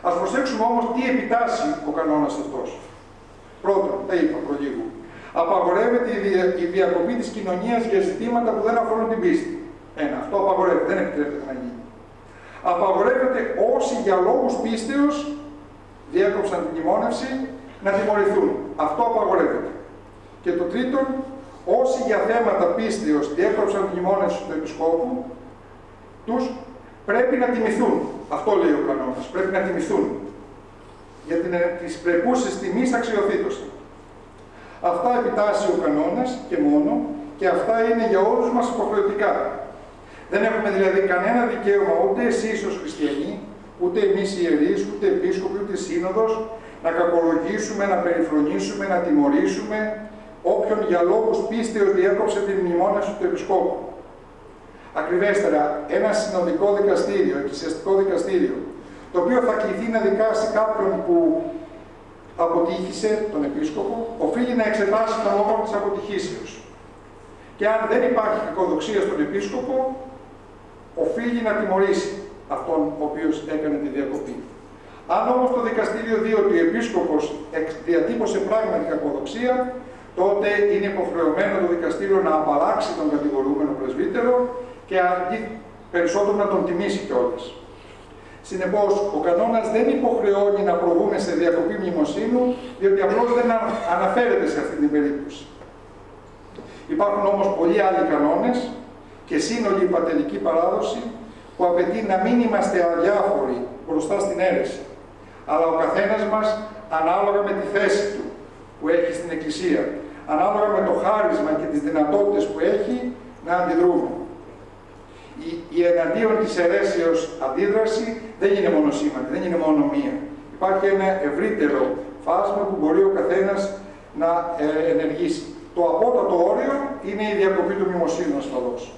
A: Ας προσέξουμε όμως τι επιτάσσει ο κανόνας αυτός. Πρώτον, τα είπα προλίγου. Απαγορεύεται η διακοπή της κοινωνίας για ζητήματα που δεν αφορούν την πίστη. Αυτό απαγορεύεται, δεν επιτρέπεται να γίνει. Απαγορεύεται όσοι για λόγους πίστεως διέκοψαν την μνημόνευση να τιμωρηθούν. Αυτό απαγορεύεται. Και το τρίτον, όσοι για θέματα πίστεως διέκοψαν την μνημόνευση του Επισκόπου, τους πρέπει να τιμηθούν. Αυτό λέει ο κανόνας. Πρέπει να τιμηθούν. Για τις πρεπούσες τιμής αξιοθήτωσαν. Αυτά επιτάσσει ο κανόνας και μόνο, και αυτά είναι για όλους μας υποχρεωτικά. Δεν έχουμε δηλαδή κανένα δικαίωμα ούτε εσείς ως χριστιανοί, ούτε εμείς ιερείς, ούτε επίσκοποι, ούτε σύνοδος, να κακολογήσουμε, να περιφρονήσουμε, να τιμωρήσουμε όποιον για λόγους πίστεως διέκοψε την μνημόνευση του Επισκόπου. Ακριβέστερα, ένα συνοδικό δικαστήριο, εκκλησιαστικό δικαστήριο, το οποίο θα κληθεί να δικάσει κάποιον που αποτύχησε τον Επίσκοπο, οφείλει να εξετάσει τον λόγο της αποτυχήσεως. Και αν δεν υπάρχει κακοδοξία στον Επίσκοπο, οφείλει να τιμωρήσει αυτόν ο οποίος έκανε τη διακοπή. Αν όμως το δικαστήριο δει ότι ο Επίσκοπος διατύπωσε πράγματι κακοδοξία, τότε είναι υποχρεωμένο το δικαστήριο να απαλλάξει τον κατηγορούμενο πρεσβύτερο και αντί περισσότερο να τον τιμήσει κιόλας. Συνεπώς, ο κανόνας δεν υποχρεώνει να προβούμε σε διακοπή μνημοσύνου, διότι απλώς δεν αναφέρεται σε αυτή την περίπτωση. Υπάρχουν όμως πολλοί άλλοι κανόνες και σύνολη η πατερική παράδοση που απαιτεί να μην είμαστε αδιάφοροι μπροστά στην αίρεση, αλλά ο καθένας μας ανάλογα με τη θέση του που έχει στην Εκκλησία, ανάλογα με το χάρισμα και τις δυνατότητες που έχει, να αντιδρούμε. Η εναντίον της αιρέσεως αντίδραση δεν είναι μονοσήμαντη, δεν είναι μόνο μία. Υπάρχει ένα ευρύτερο φάσμα που μπορεί ο καθένας να ενεργήσει. Το απότατο όριο είναι η διακοπή του μνημοσύνου ασφαλώς.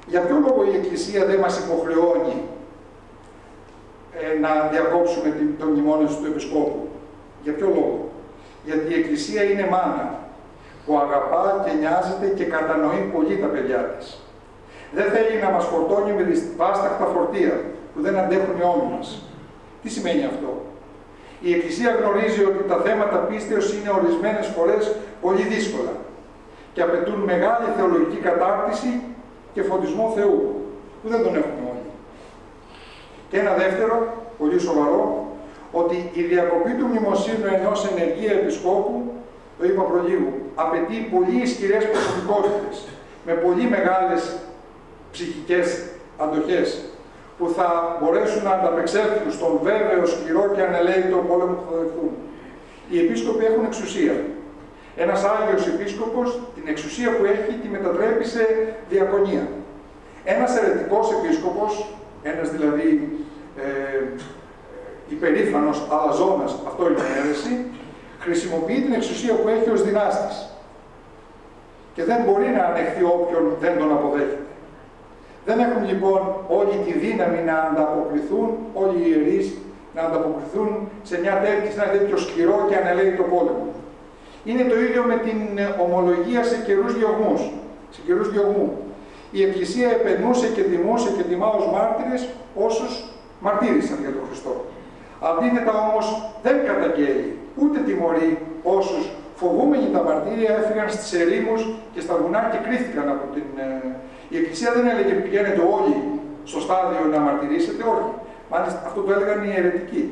A: Για ποιο λόγο η Εκκλησία δεν μας υποχρεώνει να διακόψουμε το μνημόνευση του Επισκόπου? Για ποιο λόγο? Γιατί η Εκκλησία είναι μάνα που αγαπά και νοιάζεται και κατανοεί πολύ τα παιδιά της. Δεν θέλει να μας φορτώνει με δυσβάσταχτα φορτία που δεν αντέχουν οι ώμοι μας. Τι σημαίνει αυτό? Η Εκκλησία γνωρίζει ότι τα θέματα πίστεως είναι ορισμένες φορές πολύ δύσκολα και απαιτούν μεγάλη θεολογική κατάρτιση και φωτισμό Θεού, που δεν τον έχουμε όλοι. Και ένα δεύτερο, πολύ σοβαρό, ότι η διακοπή του μνημοσύνου ενός ενεργεία επισκόπου, το είπα προλίγου, απαιτεί πολύ ισχυρές προσωπικότητες, με πολύ μεγάλες ψυχικές αντοχές, που θα μπορέσουν να ανταπεξέλθουν στον βέβαιο, σκληρό και ανελαίητο πόλεμο που θα δεχθούν. Οι επίσκοποι έχουν εξουσία. Ένας Άγιος Επίσκοπος την εξουσία που έχει τη μετατρέπει σε διακονία. Ένας αιρετικός επίσκοπος, ένας δηλαδή υπερήφανος αλαζόνας, αυτό είναι η αίρεση, χρησιμοποιεί την εξουσία που έχει ως δυνάστης. Και δεν μπορεί να ανεχθεί όποιον δεν τον αποδέχεται. Δεν έχουν λοιπόν όλη τη δύναμη να ανταποκριθούν, όλοι οι ιερείς να ανταποκριθούν σε ένα τέτοιο σκληρό και ανελαίητο πόλεμο. Είναι το ίδιο με την ομολογία σε καιρούς διωγμούς. Σε καιρούς διωγμού. Η Εκκλησία επενούσε και τιμούσε και τιμά ως μάρτυρες όσους μαρτύρησαν για τον Χριστό. Αντίθετα όμως δεν καταγγέλει, ούτε τιμωρεί όσους φοβούμενοι τα μαρτύρια έφυγαν στις ερήμους και στα βουνά και κρίθηκαν από την... Η Εκκλησία δεν έλεγε πηγαίνετε όλοι στο στάδιο να μαρτυρήσετε, όχι. Μάλιστα αυτό το έλεγαν οι αιρετικοί.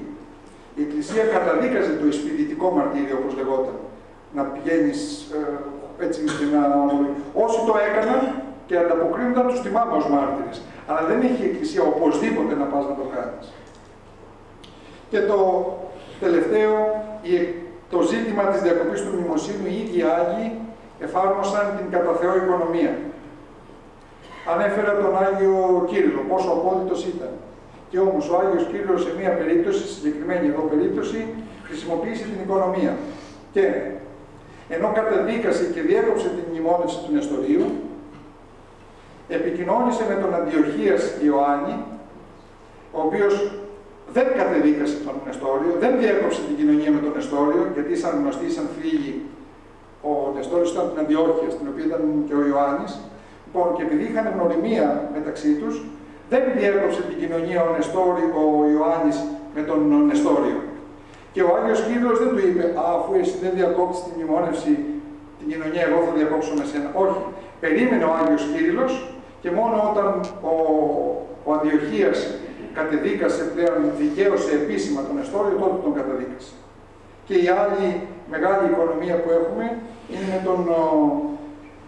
A: Η Εκκλησία καταδίκαζε το εισπηδητικό μαρτύριο, όπως λεγόταν. Να πηγαίνεις έτσι και να... Όσοι το έκαναν και ανταποκρίνονταν, τους τιμάμε ως μάρτυρες. Αλλά δεν έχει η Εκκλησία οπωσδήποτε να πας να το κάνεις. Και το τελευταίο, το ζήτημα της διακοπής του μνημοσύνου, οι ίδιοι Άγιοι εφάρμοσαν την κατά Θεό οικονομία. Ανέφερα τον Άγιο Κύριλλο, πόσο απόλυτος ήταν. Και όμως ο Άγιος Κύριλλος σε μία περίπτωση, συγκεκριμένη εδώ περίπτωση, χρησιμοποίησε την οικονομία. Και ενώ καταδίκασε και διέκοψε την μνημόνευση του Νεστορίου, επικοινώνησε με τον Αντιοχίας Ιωάννη, ο οποίος δεν κατεδίκασε τον Νεστόριο, δεν διέκοψε την κοινωνία με τον Νεστόριο, γιατί ήσαν γνωστοί, ήσαν φίλοι. Ο Νεστόριος ήταν την Αντιόχεια, στην οποία ήταν και ο Ιωάννης. Λοιπόν, και επειδή είχαν γνωριμία μεταξύ τους, δεν διέκοψε την κοινωνία ο Ιωάννης με τον Νεστόριο. Και ο Άγιος Κύριλλος δεν του είπε, αφού εσύ δεν διακόψεις την μνημόνευση, την κοινωνία, εγώ θα διακόψω με σένα. Όχι. Περίμενε ο Άγιος Κύριλλος και μόνο όταν ο Αντιοχίας κατεδίκασε πλέον, δικαίωσε επίσημα τον Νεστόριο, τότε τον καταδίκασε. Και η άλλη μεγάλη οικονομία που έχουμε είναι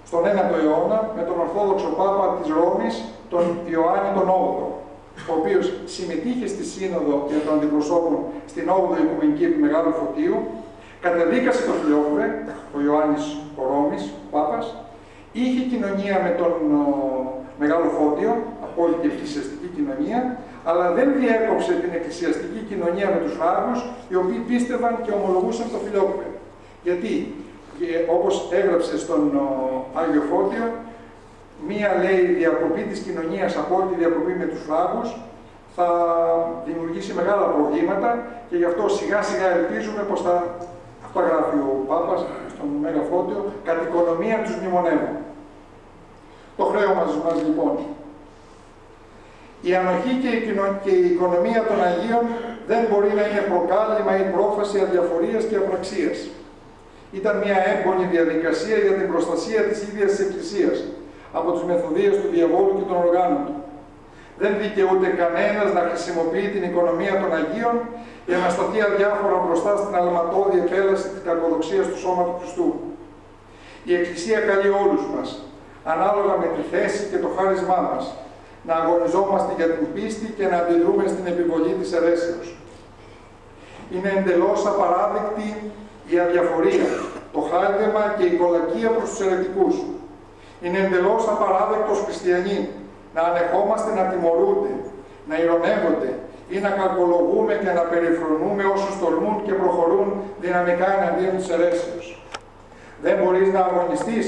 A: στον 9ο αιώνα με τον Ορθόδοξο Πάπα της Ρώμης, τον Ιωάννη τον 8ο, ο οποίος συμμετείχε στη Σύνοδο για τον Αντιπροσώπων στην 8η Οικουμενική του Μεγάλου Φωτίου, καταδίκασε τον Φιλόκρε, ο Ιωάννης ο Ρώμης, ο Πάπας, είχε κοινωνία με τον Μεγάλο Φώτιο, απόλυτη εκκλησιαστική κοινωνία, αλλά δεν διέκοψε την εκκλησιαστική κοινωνία με τους Φράγους, οι οποίοι πίστευαν και ομολογούσαν το Φιλόκρε. Γιατί, όπως έγραψε στον Άγιο Φώτιο, μία λέει διακοπή της κοινωνίας, απόλυτη διακοπή με τους Φράγους, θα δημιουργήσει μεγάλα προβλήματα και γι' αυτό σιγά σιγά ελπίζουμε πως θα, αυτά γράφει ο Πάπας στον Μέγα Φώτιο, κατ' οικονομία τους μνημονεύουν. Το χρέωμα μας λοιπόν. Η ανοχή και η οικονομία των Αγίων δεν μπορεί να είναι προκάλημα ή πρόφαση αδιαφορίας και απραξίας. Ήταν μια έμπονη διαδικασία για την προστασία της ίδιας της Εκκλησίας από τις μεθοδείες του διαβόλου και των οργάνων του. Δεν δικαιούται κανένας να χρησιμοποιεί την οικονομία των Αγίων για να σταθεί αδιάφορα μπροστά στην αλματώδη επέλαση της κακοδοξίας του σώματος του Χριστού. Η Εκκλησία καλεί όλους μας, ανάλογα με τη θέση και το χάρισμά μας, να αγωνιζόμαστε για την πίστη και να αντιδρούμε στην επιβολή της αιρέσεως. Είναι εντελώς απαράδεκτη η αδιαφορία, το χάιδεμα και η κολακία προς τους αιρετικούς. Είναι εντελώς απαράδεκτος χριστιανοί να ανεχόμαστε να τιμωρούνται, να ειρωνεύονται ή να κακολογούμε και να περιφρονούμε όσους τολμούν και προχωρούν δυναμικά εναντίον της αιρέσεως. Δεν μπορείς να αγωνιστείς,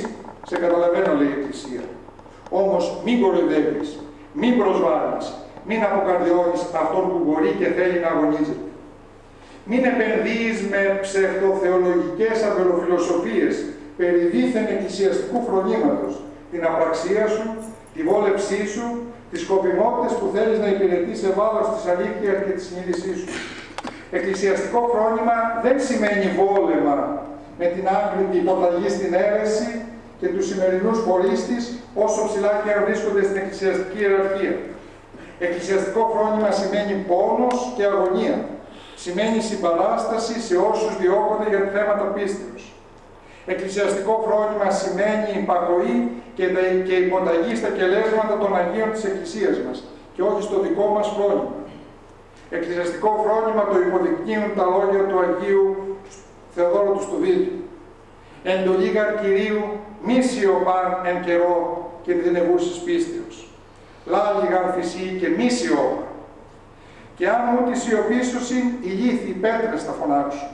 A: σε καταλαβαίνω, λέει η Εκκλησία. Όμως μην κοροϊδεύεις, μην προσβάλλεις, μην αποκαρδιώνεις αυτόν που μπορεί και θέλει να αγωνίζεται. Μην επενδύεις με ψευτοθεολογικές αβελοφιλοσοφίες περί δίθεν εκκλησιαστικού φρονήματος, την απραξία σου, τη βόλεψή σου, τις σκοπιμότητες που θέλεις να υπηρετείς σε βάρος της αλήθειας και της συνείδησής σου. Εκκλησιαστικό φρόνημα δεν σημαίνει βόλεμα με την άκρητη υποταγή στην αίρεση και τους σημερινούς φορείς της, όσο ψηλά και αν βρίσκονται στην εκκλησιαστική ιεραρχία. Εκκλησιαστικό φρόνημα σημαίνει πόνος και αγωνία. Σημαίνει συμπαράσταση σε όσους διώκονται για θέματα πίστεως. Εκκλησιαστικό φρόνημα σημαίνει υπακοή και υποταγή στα κελέσματα των Αγίων της Εκκλησίας μας. και όχι στο δικό μας φρόνημα. Εκκλησιαστικό φρόνημα το υποδεικνύουν τα λόγια του Αγίου Θεοδόρου του Στουδίλη. Εντολή γαρ Κυρίου μη σιωπάν εν καιρό κινδυνευούσης πίστεως. Λάλη γαρ φυσί και μη σιώπα. Και αν μου τη σιωπήσουσιν, οι λύθοι πέτρες θα φωνάξουν.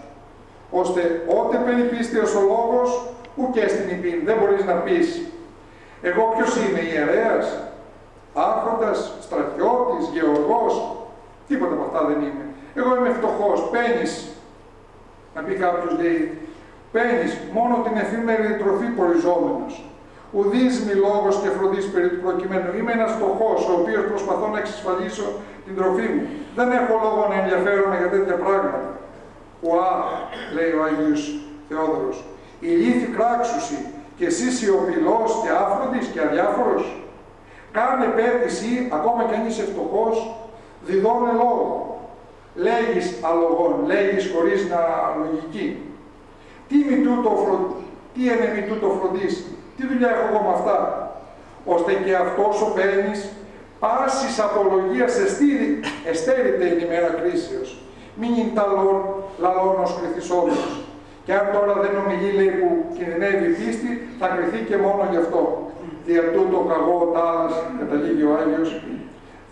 A: Ώστε ότε περιπίστεως ο λόγος, ουκ στην υπήν, δεν μπορείς να πεις. Εγώ ποιος είμαι, ιερέας, άρχοντας, στρατιώτης, γεωργός, τίποτα από αυτά δεν είμαι. Εγώ είμαι φτωχός, πένις. Να πει κάποιος, λέει, πένις, μόνο την εφήμερη τροφή προϊζόμενος. Ουδείς μη λόγος και φροντίς περί του προκειμένου. Είμαι ένας φτωχός, ο οποίος προσπαθώ να εξασφαλίσω την τροφή μου. Δεν έχω λόγο να ενδιαφέρομαι για τέτοια πράγματα. Ουά, λέει ο Άγιος Θεόδωρος, η λύθη κράξουσι και εσύ σιωπηλός και άφροντης και αδιάφορος. Κάνε πέτηση, ακόμα κι αν είσαι φτωχός, διδώνε λόγο. Λέγεις αλογών, λέγεις χωρίς να λογική. Τι είναι μη τούτο φροντίσει, τι δουλειά έχω εγώ με αυτά, ώστε και αυτός ο παίρνης πάσης απολογίας εστέρηται η ημέρα κρίσεως. Μην είναι λαλών ως κρυθισόμενος. Και αν τώρα δεν ομιλεί, λέει, που κινδυνεύει η πίστη, θα κρυθεί και μόνο γι' αυτό. Δια τούτο καγώ τάλας, καταλήγει ο Άγιος,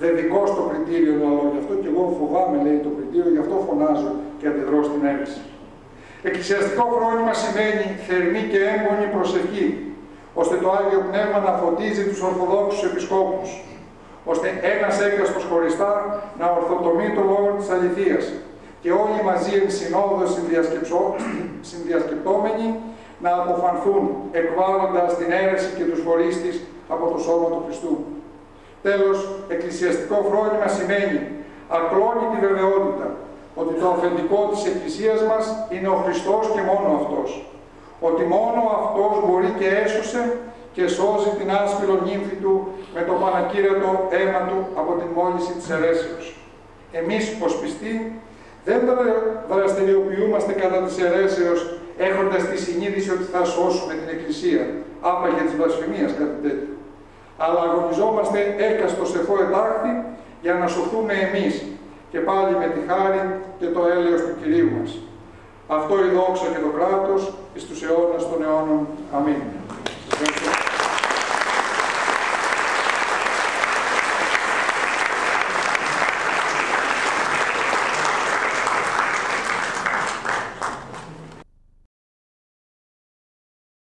A: δεν δικό στο κριτήριο λαλό. Γι' αυτό και εγώ φοβάμαι, λέει, το κριτήριο, γι' αυτό φωνάζω και αντιδρώ στην αίρεση. Εκκλησιαστικό φρόνημα σημαίνει θερμή και έμπονη προσευχή, ώστε το Άγιο Πνεύμα να φωτίζει τους Ορθοδόξους Επισκόπους, ώστε ένας έκαστος χωριστά να ορθοτομεί το λόγο της αληθείας και όλοι μαζί εν συνόδο συνδιασκεπτόμενοι να αποφανθούν, εκβάλλοντας την αίρεση και τους φορείς της από το σώμα του Χριστού. Τέλος, εκκλησιαστικό φρόνημα σημαίνει ακλόνητη βεβαιότητα ότι το αφεντικό της Εκκλησίας μας είναι ο Χριστός και μόνο Αυτός. Ότι μόνο Αυτός μπορεί και έσωσε και σώζει την άσπυρο νύμφη Του με το πανακύρατο αίμα Του από την μόλυνση της αιρέσεως. Εμείς ως πιστοί δεν δραστηριοποιούμαστε κατά της αιρέσεως έχοντας τη συνείδηση ότι θα σώσουμε την Εκκλησία, άπαγε της βλασφημίας, κάτι τέτοιο. Αλλά αγωνιζόμαστε έκαστο εφό ετάχθη για να σωθούμε εμείς και πάλι με τη χάρη και το έλεος του Κυρίου μας. Αυτό η δόξα και το κράτος εις τους αιώνας των αιώνων. Αμήν.